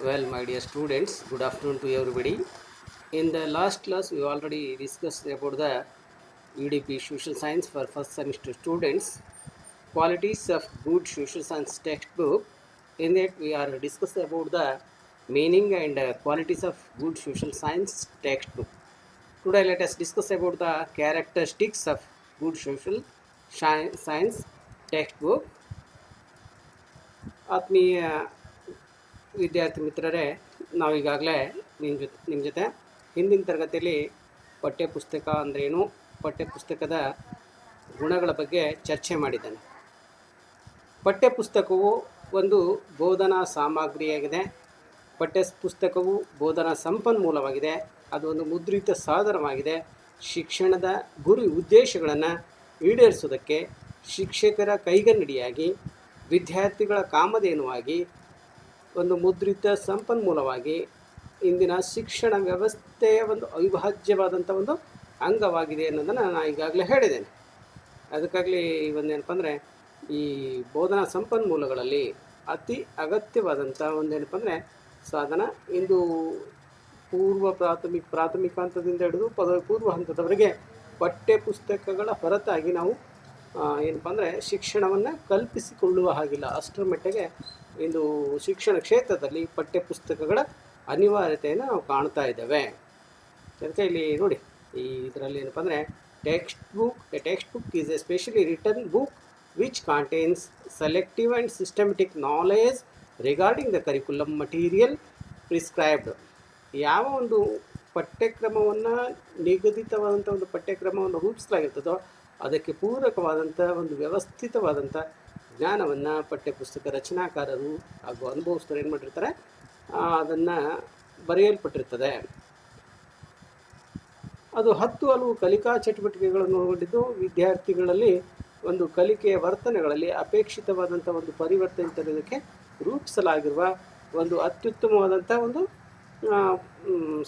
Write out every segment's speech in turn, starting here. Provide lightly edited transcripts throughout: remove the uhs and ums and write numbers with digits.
Well, my dear students, good afternoon to everybody. In the last class, we already discussed about the UDP Social Science for first semester students, qualities of good social science textbook. In that, we are discussed about the meaning and qualities of good social science textbook. Today, let us discuss about the characteristics of good social science textbook. ಆತ್ಮೀಯ ವಿದ್ಯಾರ್ಥಿ ಮಿತ್ರರೇ, ನಾವೀಗಾಗಲೇ ನಿಮ್ಮ ಜೊತೆ ಹಿಂದಿನ ತರಗತಿಯಲ್ಲಿ ಪಠ್ಯಪುಸ್ತಕ ಅಂದ್ರೇನು, ಪಠ್ಯಪುಸ್ತಕದ ಗುಣಗಳ ಬಗ್ಗೆ ಚರ್ಚೆ ಮಾಡಿದ್ದೇನೆ. ಪಠ್ಯಪುಸ್ತಕವು ಒಂದು ಬೋಧನಾ ಸಾಮಗ್ರಿಯಾಗಿದೆ. ಪಠ್ಯಪುಸ್ತಕವು ಬೋಧನಾ ಸಂಪನ್ಮೂಲವಾಗಿದೆ. ಅದು ಒಂದು ಮುದ್ರಿತ ಸಾಧನವಾಗಿದೆ. ಶಿಕ್ಷಣದ ಗುರಿ ಉದ್ದೇಶಗಳನ್ನು ಈಡೇರಿಸೋದಕ್ಕೆ ಶಿಕ್ಷಕರ ಕೈಗನ್ನಡಿಯಾಗಿ, ವಿದ್ಯಾರ್ಥಿಗಳ ಕಾಮಧೇನುವಾಗಿ, ಒಂದು ಮುದ್ರಿತ ಸಂಪನ್ಮೂಲವಾಗಿ ಇಂದಿನ ಶಿಕ್ಷಣ ವ್ಯವಸ್ಥೆಯ ಒಂದು ಅವಿಭಾಜ್ಯವಾದಂಥ ಒಂದು ಅಂಗವಾಗಿದೆ ಅನ್ನೋದನ್ನು ನಾನು ಈಗಾಗಲೇ ಹೇಳಿದ್ದೇನೆ. ಅದಕ್ಕಾಗಲಿ ಒಂದೇನಪ್ಪ ಅಂದರೆ, ಈ ಬೋಧನಾ ಸಂಪನ್ಮೂಲಗಳಲ್ಲಿ ಅತಿ ಅಗತ್ಯವಾದಂಥ ಒಂದೇನಪ್ಪ ಅಂದರೆ ಸಾಧನ. ಇಂದು ಪ್ರಾಥಮಿಕ ಹಂತದಿಂದ ಹಿಡಿದು ಪದವಿ ಪೂರ್ವ ಹಂತದವರೆಗೆ ಪಠ್ಯಪುಸ್ತಕಗಳ ಹೊರತಾಗಿ ನಾವು ಏನಪ್ಪ ಅಂದರೆ ಶಿಕ್ಷಣವನ್ನು ಕಲ್ಪಿಸಿಕೊಳ್ಳುವ ಹಾಗಿಲ್ಲ. ಅಷ್ಟರ ಮಟ್ಟಿಗೆ ಇಂದು ಶಿಕ್ಷಣ ಕ್ಷೇತ್ರದಲ್ಲಿ ಪಠ್ಯಪುಸ್ತಕಗಳ ಅನಿವಾರ್ಯತೆಯನ್ನು ನಾವು ಕಾಣ್ತಾ ಇದ್ದೇವೆ. ಅದಕ್ಕೆ ಇಲ್ಲಿ ನೋಡಿ, ಈ ಇದರಲ್ಲಿ ಏನಪ್ಪ ಅಂದರೆ text book is a specially written book which contains selective and systematic knowledge regarding the curriculum material prescribed. ಯಾವ ಒಂದು ಪಠ್ಯಕ್ರಮವನ್ನು, ನಿಗದಿತವಾದಂಥ ಒಂದು ಪಠ್ಯಕ್ರಮವನ್ನು ರೂಪಿಸಲಾಗಿರ್ತದೋ ಅದಕ್ಕೆ ಪೂರಕವಾದಂಥ ಒಂದು ವ್ಯವಸ್ಥಿತವಾದಂಥ ಜ್ಞಾನವನ್ನು ಪಠ್ಯಪುಸ್ತಕ ರಚನಾಕಾರರು ಹಾಗೂ ಅನುಭವಿಸ್ತರು ಏನು ಮಾಡಿರ್ತಾರೆ, ಅದನ್ನು ಬರೆಯಲ್ಪಟ್ಟಿರ್ತದೆ. ಅದು 10 ಹಲವು ಕಲಿಕಾ ಚಟುವಟಿಕೆಗಳನ್ನು ಒಳಗೊಂಡಿದ್ದು ವಿದ್ಯಾರ್ಥಿಗಳಲ್ಲಿ ಒಂದು ಕಲಿಕೆಯ ವರ್ತನೆಗಳಲ್ಲಿ ಅಪೇಕ್ಷಿತವಾದಂಥ ಒಂದು ಪರಿವರ್ತನೆ ತರೋದಕ್ಕೆ ರೂಪಿಸಲಾಗಿರುವ ಒಂದು ಅತ್ಯುತ್ತಮವಾದಂಥ ಒಂದು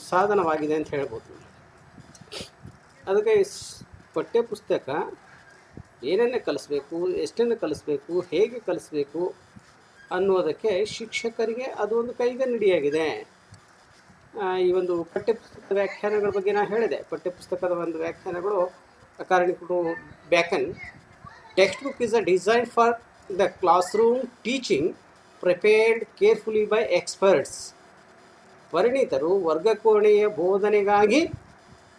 ಸಾಧನವಾಗಿದೆ ಅಂತ ಹೇಳ್ಬೋದು. ಅದಕ್ಕೆ ಪಠ್ಯಪುಸ್ತಕ ಏನನ್ನೇ ಕಲಿಸ್ಬೇಕು, ಎಷ್ಟನ್ನು ಕಲಿಸ್ಬೇಕು, ಹೇಗೆ ಕಲಿಸ್ಬೇಕು ಅನ್ನೋದಕ್ಕೆ ಶಿಕ್ಷಕರಿಗೆ ಅದು ಒಂದು ಕೈಗನ್ನಡಿಯಾಗಿದೆ. ಈ ಒಂದು ಪಠ್ಯಪುಸ್ತಕದ ವ್ಯಾಖ್ಯಾನಗಳ ಬಗ್ಗೆ ನಾನು ಹೇಳಿದೆ. ಪಠ್ಯಪುಸ್ತಕದ ಒಂದು ವ್ಯಾಖ್ಯಾನಗಳು according to Bacon, text book is a design for the class room teaching prepared carefully by experts. ಪರಿಣಿತರು ವರ್ಗಕೋಣೆಯ ಬೋಧನೆಗಾಗಿ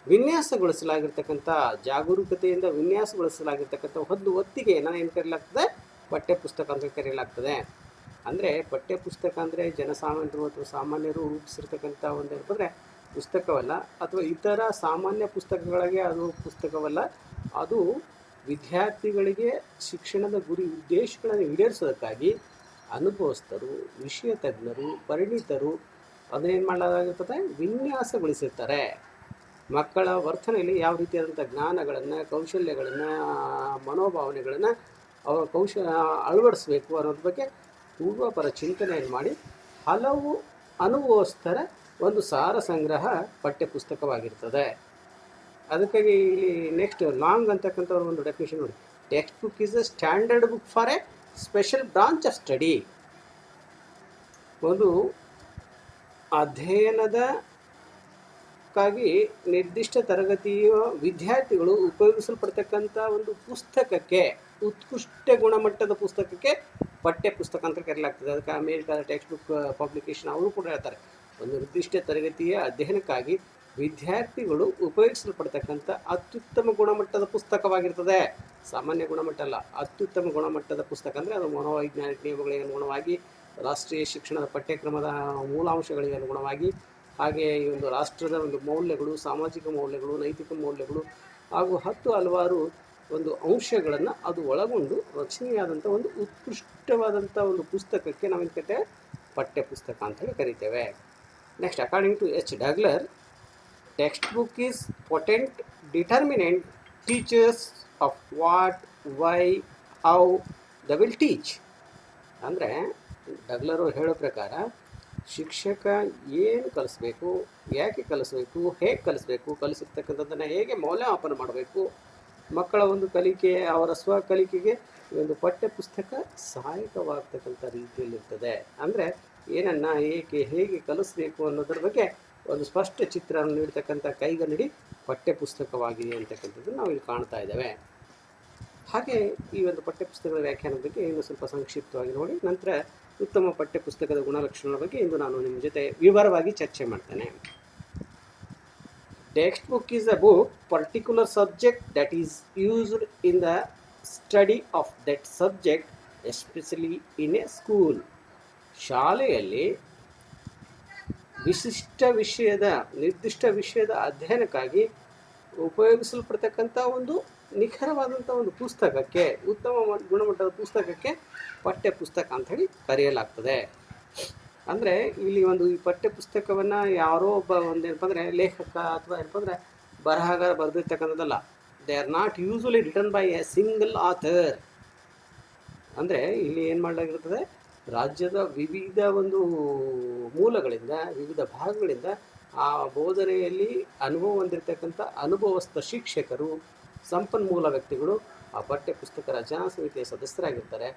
ವಿನ್ಯಾಸಗೊಳಿಸಲಾಗಿರ್ತಕ್ಕಂಥ, ಜಾಗರೂಕತೆಯಿಂದ ವಿನ್ಯಾಸಗೊಳಿಸಲಾಗಿರ್ತಕ್ಕಂಥ ಒಂದು ಹೊತ್ತಿಗೆಯನ್ನು ಏನು ಕರೆಯಲಾಗ್ತದೆ, ಪಠ್ಯಪುಸ್ತಕ ಅಂತ ಕರೆಯಲಾಗ್ತದೆ. ಅಂದರೆ ಪಠ್ಯಪುಸ್ತಕ ಅಂದರೆ ಜನಸಾಮಾನ್ಯರು ಅಥವಾ ಸಾಮಾನ್ಯರು ರೂಪಿಸಿರ್ತಕ್ಕಂಥ ಒಂದು ಏನಂದರೆ ಪುಸ್ತಕವಲ್ಲ, ಅಥವಾ ಇತರ ಸಾಮಾನ್ಯ ಪುಸ್ತಕಗಳಿಗೆ ಅದು ಪುಸ್ತಕವಲ್ಲ. ಅದು ವಿದ್ಯಾರ್ಥಿಗಳಿಗೆ ಶಿಕ್ಷಣದ ಗುರಿ ಉದ್ದೇಶಗಳನ್ನು ಈಡೇರಿಸೋದಕ್ಕಾಗಿ ಅನುಭವಸ್ಥರು, ವಿಷಯ ತಜ್ಞರು, ಪರಿಣಿತರು ಅದನ್ನೇನು ಮಾಡಲಾಗಿರ್ತದೆ, ವಿನ್ಯಾಸಗೊಳಿಸಿರ್ತಾರೆ. ಮಕ್ಕಳ ವರ್ತನೆಯಲ್ಲಿ ಯಾವ ರೀತಿಯಾದಂಥ ಜ್ಞಾನಗಳನ್ನು, ಕೌಶಲ್ಯಗಳನ್ನು, ಮನೋಭಾವನೆಗಳನ್ನು ಅವರ ಅಳವಡಿಸಬೇಕು ಅನ್ನೋದ್ರ ಬಗ್ಗೆ ಪೂರ್ವಪರ ಚಿಂತನೆಯನ್ನು ಮಾಡಿ ಹಲವು ಅನುಭವಸ್ಥರ ಒಂದು ಸಾರ ಸಂಗ್ರಹ ಪಠ್ಯಪುಸ್ತಕವಾಗಿರ್ತದೆ. ಅದಕ್ಕಾಗಿ ಇಲ್ಲಿ ನೆಕ್ಸ್ಟ್ ಲಾಂಗ್ ಅಂತಕ್ಕಂಥವ್ರ ಒಂದು ಡೆಫಿನೇಷನ್ ನೋಡಿ. Text book is A standard book for A special branch of study. ಒಂದು ಅಧ್ಯಯನದಕ್ಕಾಗಿ ನಿರ್ದಿಷ್ಟ ತರಗತಿಯ ವಿದ್ಯಾರ್ಥಿಗಳು ಉಪಯೋಗಿಸಲ್ಪಡ್ತಕ್ಕಂಥ ಒಂದು ಪುಸ್ತಕಕ್ಕೆ, ಉತ್ಕೃಷ್ಟ ಗುಣಮಟ್ಟದ ಪುಸ್ತಕಕ್ಕೆ ಪಠ್ಯಪುಸ್ತಕ ಅಂತ ಕರೆಯಲಾಗ್ತದೆ. ಅದಕ್ಕೆ ಅಮೇರಿಕಾದ ಟೆಕ್ಸ್ಟ್ ಬುಕ್ ಪಬ್ಲಿಕೇಶನ್ ಅವರು ಕೂಡ ಹೇಳ್ತಾರೆ, ಒಂದು ನಿರ್ದಿಷ್ಟ ತರಗತಿಯ ಅಧ್ಯಯನಕ್ಕಾಗಿ ವಿದ್ಯಾರ್ಥಿಗಳು ಉಪಯೋಗಿಸಲ್ಪಡ್ತಕ್ಕಂಥ ಅತ್ಯುತ್ತಮ ಗುಣಮಟ್ಟದ ಪುಸ್ತಕವಾಗಿರ್ತದೆ. ಸಾಮಾನ್ಯ ಗುಣಮಟ್ಟ ಅಲ್ಲ, ಅತ್ಯುತ್ತಮ ಗುಣಮಟ್ಟದ ಪುಸ್ತಕ. ಅಂದರೆ ಅದು ಮನೋವೈಜ್ಞಾನಿಕ ನಿಯಮಗಳಿಗೆ ಅನುಗುಣವಾಗಿ, ರಾಷ್ಟ್ರೀಯ ಶಿಕ್ಷಣದ ಪಠ್ಯಕ್ರಮದ ಮೂಲಾಂಶಗಳಿಗೆ ಅನುಗುಣವಾಗಿ, ಹಾಗೆ ಈ ಒಂದು ರಾಷ್ಟ್ರದ ಒಂದು ಮೌಲ್ಯಗಳು, ಸಾಮಾಜಿಕ ಮೌಲ್ಯಗಳು, ನೈತಿಕ ಮೌಲ್ಯಗಳು ಹಾಗೂ ಹಲವಾರು ಒಂದು ಅಂಶಗಳನ್ನು ಅದು ಒಳಗೊಂಡು ರಚನೆಯಾದಂಥ ಒಂದು ಉತ್ಕೃಷ್ಟವಾದಂಥ ಒಂದು ಪುಸ್ತಕಕ್ಕೆ ನಾವೇನು ಕರಿತೇವೆ, ಪಠ್ಯಪುಸ್ತಕ ಅಂತೇಳಿ ಕರಿತೇವೆ. Next, according to H Douglass, text book is potent determinant teachers of what, why, how the will teach. ಅಂದರೆ ಡಗ್ಲರು ಹೇಳೋ ಪ್ರಕಾರ ಶಿಕ್ಷಕ ಏನು ಕಲಿಸ್ಬೇಕು, ಯಾಕೆ ಕಲಿಸ್ಬೇಕು, ಹೇಗೆ ಕಲಿಸ್ಬೇಕು, ಕಲಿಸಿರ್ತಕ್ಕಂಥದ್ದನ್ನು ಹೇಗೆ ಮೌಲ್ಯಮಾಪನ ಮಾಡಬೇಕು, ಮಕ್ಕಳ ಒಂದು ಕಲಿಕೆ, ಅವರ ಸ್ವಕಲಿಕೆಗೆ ಈ ಒಂದು ಪಠ್ಯಪುಸ್ತಕ ಸಹಾಯಕವಾಗ್ತಕ್ಕಂಥ ರೀತಿಯಲ್ಲಿರ್ತದೆ. ಅಂದರೆ ಏನನ್ನು ಏಕೆ ಹೇಗೆ ಕಲಿಸ್ಬೇಕು ಅನ್ನೋದ್ರ ಬಗ್ಗೆ ಒಂದು ಸ್ಪಷ್ಟ ಚಿತ್ರವನ್ನು ನೀಡ್ತಕ್ಕಂಥ ಕೈಗನ್ನಡಿ ಪಠ್ಯಪುಸ್ತಕವಾಗಿದೆ ಅಂತಕ್ಕಂಥದ್ದು ನಾವು ಇಲ್ಲಿ ಕಾಣ್ತಾ ಇದ್ದೇವೆ. ಹಾಗೆ ಈ ಒಂದು ಪಠ್ಯಪುಸ್ತಕದ ವ್ಯಾಖ್ಯಾನದ ಬಗ್ಗೆ ಇನ್ನು ಸ್ವಲ್ಪ ಸಂಕ್ಷಿಪ್ತವಾಗಿ ನೋಡಿ, ನಂತರ ಉತ್ತಮ ಪಠ್ಯಪುಸ್ತಕದ ಗುಣಲಕ್ಷಣಗಳ ಬಗ್ಗೆ ಇಂದು ನಾನು ನಿಮ್ಮ ಜೊತೆ ವಿವರವಾಗಿ ಚರ್ಚೆ ಮಾಡ್ತೇನೆ. Text book is a book particular subject that is used in the study of that subject, especially in a school. ಶಾಲೆಯಲ್ಲಿ ನಿರ್ದಿಷ್ಟ ವಿಷಯದ ಅಧ್ಯಯನಕ್ಕಾಗಿ ಉಪಯೋಗಿಸಲ್ಪಡ್ತಕ್ಕಂಥ ಒಂದು ನಿಖರವಾದಂಥ ಒಂದು ಪುಸ್ತಕಕ್ಕೆ, ಉತ್ತಮ ಗುಣಮಟ್ಟದ ಪುಸ್ತಕಕ್ಕೆ ಪಠ್ಯಪುಸ್ತಕ ಅಂಥೇಳಿ ಕರೆಯಲಾಗ್ತದೆ. ಅಂದರೆ ಇಲ್ಲಿ ಈ ಪಠ್ಯಪುಸ್ತಕವನ್ನು ಯಾರೋ ಒಬ್ಬ ಏನಪ್ಪ ಅಂದರೆ ಲೇಖಕ ಅಥವಾ ಏನಪ್ಪ ಅಂದರೆ ಬರಹಗಾರ ಬರೆದಿರ್ತಕ್ಕಂಥದ್ದಲ್ಲ. They are not usually written by a single author. ಅಂದರೆ ಇಲ್ಲಿ ಏನು ಮಾಡಲಾಗಿರ್ತದೆ, ರಾಜ್ಯದ ವಿವಿಧ ಮೂಲಗಳಿಂದ, ವಿವಿಧ ಭಾಗಗಳಿಂದ ಆ ಬೋಧನೆಯಲ್ಲಿ ಅನುಭವ ಹೊಂದಿರತಕ್ಕಂಥ ಅನುಭವಸ್ಥ ಶಿಕ್ಷಕರು, ಸಂಪನ್ಮೂಲ ವ್ಯಕ್ತಿಗಳು ಆ ಪಠ್ಯಪುಸ್ತಕ ರಚನಾ ಸಮಿತಿಯ ಸದಸ್ಯರಾಗಿರ್ತಾರೆ.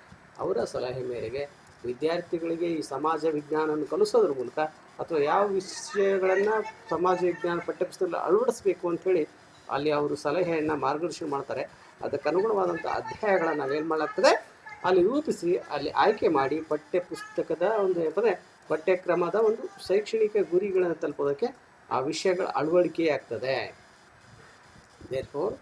ಅವರ ಸಲಹೆ ಮೇರೆಗೆ ವಿದ್ಯಾರ್ಥಿಗಳಿಗೆ ಈ ಸಮಾಜ ವಿಜ್ಞಾನವನ್ನು ಕಲಿಸೋದ್ರ ಮೂಲಕ ಅಥವಾ ಯಾವ ವಿಷಯಗಳನ್ನು ಸಮಾಜ ವಿಜ್ಞಾನ ಪಠ್ಯಪುಸ್ತಕದಲ್ಲಿ ಅಳವಡಿಸಬೇಕು ಅಂಥೇಳಿ ಅಲ್ಲಿ ಅವರು ಸಲಹೆಯನ್ನು ಮಾರ್ಗದರ್ಶನ ಮಾಡ್ತಾರೆ. ಅದಕ್ಕನುಗುಣವಾದಂಥ ಅಧ್ಯಾಯಗಳನ್ನು ನಾವೇನು ಮಾಡಲಾಗ್ತದೆ, ಅಲ್ಲಿ ರೂಪಿಸಿ ಅಲ್ಲಿ ಆಯ್ಕೆ ಮಾಡಿ ಪಠ್ಯಪುಸ್ತಕದ ಏನಪ್ಪ ಅಂದರೆ ಪಠ್ಯಕ್ರಮದ ಶೈಕ್ಷಣಿಕ ಗುರಿಗಳನ್ನು ತಲುಪೋದಕ್ಕೆ ಆ ವಿಷಯಗಳ ಅಳವಡಿಕೆ ಆಗ್ತದೆ. ದೇರ್ಫೋರ್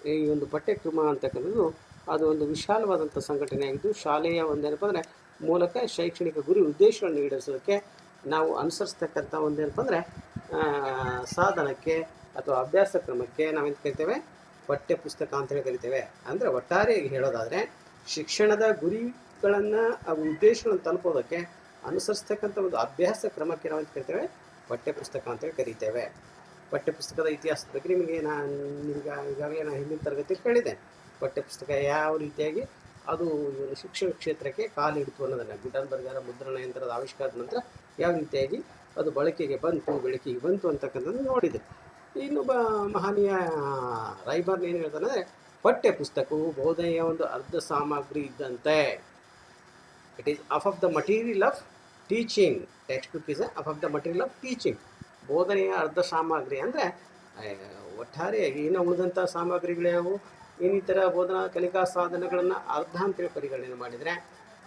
ಈ ಪಠ್ಯಕ್ರಮ ಅಂತಕ್ಕಂಥದ್ದು ಅದು ವಿಶಾಲವಾದಂಥ ಸಂಘಟನೆಯಾಗಿದ್ದು, ಶಾಲೆಯ ಏನಪ್ಪ ಅಂದರೆ ಮೂಲಕ ಶೈಕ್ಷಣಿಕ ಗುರಿ ಉದ್ದೇಶಗಳನ್ನು ಈಡೇರಿಸೋದಕ್ಕೆ ನಾವು ಅನುಸರಿಸ್ತಕ್ಕಂಥ ಏನಪ್ಪ ಅಂದರೆ ಸಾಧನಕ್ಕೆ ಅಥವಾ ಅಭ್ಯಾಸ ಕ್ರಮಕ್ಕೆ ನಾವೇನು ಕರಿತೇವೆ, ಪಠ್ಯಪುಸ್ತಕ ಅಂತೇಳಿ ಕರಿತೇವೆ. ಅಂದರೆ ಒಟ್ಟಾರೆಯಾಗಿ ಹೇಳೋದಾದರೆ ಶಿಕ್ಷಣದ ಗುರಿಗಳನ್ನು ಉದ್ದೇಶಗಳನ್ನು ತಲುಪೋದಕ್ಕೆ ಅನುಸರಿಸ್ತಕ್ಕಂಥ ಅಭ್ಯಾಸ ಕ್ರಮಕ್ಕೆ ನಾವೇನು ಕರಿತೇವೆ, ಪಠ್ಯಪುಸ್ತಕ ಅಂತೇಳಿ ಕರಿತೇವೆ. ಪಠ್ಯಪುಸ್ತಕದ ಇತಿಹಾಸದ ಬಗ್ಗೆ ಈಗಾಗಲೇ ನಾನು ಹಿಂದಿನ ತರಗತಿ ಹೇಳಿದೆ. ಪಠ್ಯಪುಸ್ತಕ ಯಾವ ರೀತಿಯಾಗಿ ಅದು ಶಿಕ್ಷಣ ಕ್ಷೇತ್ರಕ್ಕೆ ಕಾಲಿಡ್ತು ಅನ್ನೋದನ್ನು, ಗುಟನ್ಬರ್ಗರ ಮುದ್ರಣ ಯಂತ್ರದ ಆವಿಷ್ಕಾರದ ನಂತರ ಯಾವ ರೀತಿಯಾಗಿ ಅದು ಬೆಳಕಿಗೆ ಬಂತು ಅಂತಕ್ಕಂಥದ್ದು ನೋಡಿದೆ. ಇನ್ನೊಬ್ಬ ಮಹನೀಯ ರೈಬರ್ನ್ ಏನು ಹೇಳ್ತಾನೆ, ಪಠ್ಯಪುಸ್ತಕವು ಬೋಧನೆಯ ಅರ್ಧ ಸಾಮಗ್ರಿ ಇದ್ದಂತೆ. It is of the material of teaching. Text book is of the material of teaching. ಬೋಧನೆಯ ಅರ್ಧ ಸಾಮಗ್ರಿ ಅಂದರೆ ಒಟ್ಟಾರೆಯಾಗಿ ಇನ್ನು ಉಳಿದಂಥ ಸಾಮಗ್ರಿಗಳ್ಯಾವು, ಇನ್ನಿತರ ಬೋಧನಾ ಕಲಿಕಾ ಸಾಧನಗಳನ್ನು ಅರ್ಧ ಅಂತೇಳಿ ಪರಿಗಣನೆ ಮಾಡಿದರೆ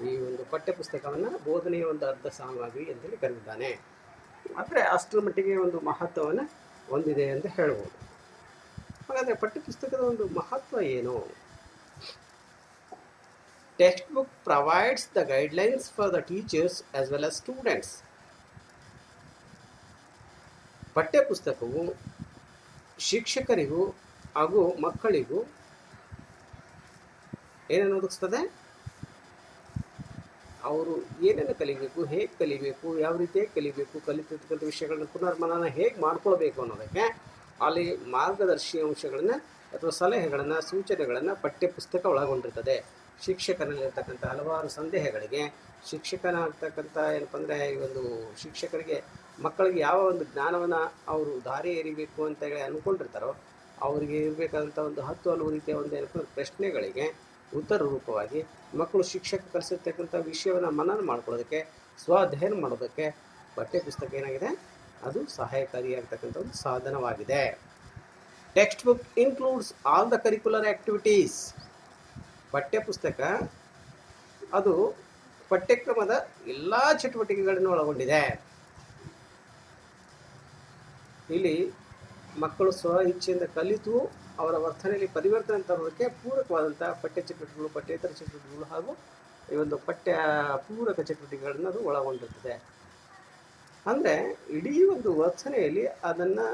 ಈ ಪಠ್ಯಪುಸ್ತಕವನ್ನು ಬೋಧನೆಯ ಅರ್ಧ ಸಾಮಗ್ರಿ ಅಂತೇಳಿ ಕರೆದಿದ್ದಾನೆ. ಅಂದರೆ ಅಷ್ಟರ ಮಟ್ಟಿಗೆ ಮಹತ್ವವನ್ನು ಹೊಂದಿದೆ ಅಂತ ಹೇಳ್ಬೋದು. ಹಾಗಾದರೆ ಪಠ್ಯಪುಸ್ತಕದ ಮಹತ್ವ ಏನು? Text book provides the guidelines for the teachers as well as students. ಪಠ್ಯಪುಸ್ತಕವು ಶಿಕ್ಷಕರಿಗೂ ಹಾಗೂ ಮಕ್ಕಳಿಗೂ ಏನನ್ನು ಒದಗಿಸ್ತದೆ, ಅವರು ಏನೇನು ಕಲಿಬೇಕು, ಹೇಗೆ ಕಲಿಬೇಕು, ಯಾವ ರೀತಿಯಾಗಿ ಕಲಿಬೇಕು, ಕಲಿತಿರ್ತಕ್ಕಂಥ ವಿಷಯಗಳನ್ನ ಪುನರ್ಮನನ ಹೇಗೆ ಮಾಡ್ಕೊಳ್ಬೇಕು ಅನ್ನೋದಕ್ಕೆ ಅಲ್ಲಿ ಮಾರ್ಗದರ್ಶಿ ಅಂಶಗಳನ್ನು ಅಥವಾ ಸಲಹೆಗಳನ್ನು, ಸೂಚನೆಗಳನ್ನು ಪಠ್ಯಪುಸ್ತಕ ಒಳಗೊಂಡಿರ್ತದೆ. ಶಿಕ್ಷಕನಲ್ಲಿರ್ತಕ್ಕಂಥ ಹಲವಾರು ಸಂದೇಹಗಳಿಗೆ ಶಿಕ್ಷಕನಾಗ್ತಕ್ಕಂಥ ಏನಪ್ಪ ಅಂದರೆ ಶಿಕ್ಷಕರಿಗೆ ಮಕ್ಕಳಿಗೆ ಯಾವ ಜ್ಞಾನವನ್ನು ಅವರು ದಾರಿ ಎರಿಬೇಕು ಅಂತ ಹೇಳಿ ಅಂದ್ಕೊಂಡಿರ್ತಾರೋ ಅವರಿಗೆ ಇರಬೇಕಾದಂಥ 10 ಹಲವು ರೀತಿಯ ಏನಪ್ಪ ಪ್ರಶ್ನೆಗಳಿಗೆ ಉತ್ತರ ರೂಪವಾಗಿ ಮಕ್ಕಳು ಶಿಕ್ಷಕ ಕಲಿಸಿರ್ತಕ್ಕಂಥ ವಿಷಯವನ್ನು ಮನನ ಮಾಡ್ಕೊಳ್ಳೋದಕ್ಕೆ, ಸ್ವಾಧ್ಯಯನ ಮಾಡೋದಕ್ಕೆ ಪಠ್ಯಪುಸ್ತಕ ಏನಾಗಿದೆ, ಅದು ಸಹಾಯಕಾರಿಯಾಗ್ತಕ್ಕಂಥ ಸಾಧನವಾಗಿದೆ. Text book includes all the curricular activities. ಪಠ್ಯಪುಸ್ತಕ ಅದು ಪಠ್ಯಕ್ರಮದ ಎಲ್ಲ ಚಟುವಟಿಕೆಗಳನ್ನು ಒಳಗೊಂಡಿದೆ. ಇಲ್ಲಿ ಮಕ್ಕಳು ಸ್ವ ಇಚ್ಛೆಯಿಂದ ಕಲಿತು ಅವರ ವರ್ತನೆಯಲ್ಲಿ ಪರಿವರ್ತನೆ ತರೋದಕ್ಕೆ ಪೂರಕವಾದಂಥ ಪಠ್ಯ ಚಟುವಟಿಕೆಗಳು, ಪಠ್ಯೇತರ ಚಟುವಟಿಕೆಗಳು ಹಾಗೂ ಈ ಪಠ್ಯ ಪೂರಕ ಚಟುವಟಿಕೆಗಳನ್ನು ಅದು ಒಳಗೊಂಡಿರ್ತದೆ. ಅಂದರೆ ಇಡೀ ವರ್ತನೆಯಲ್ಲಿ ಅದನ್ನು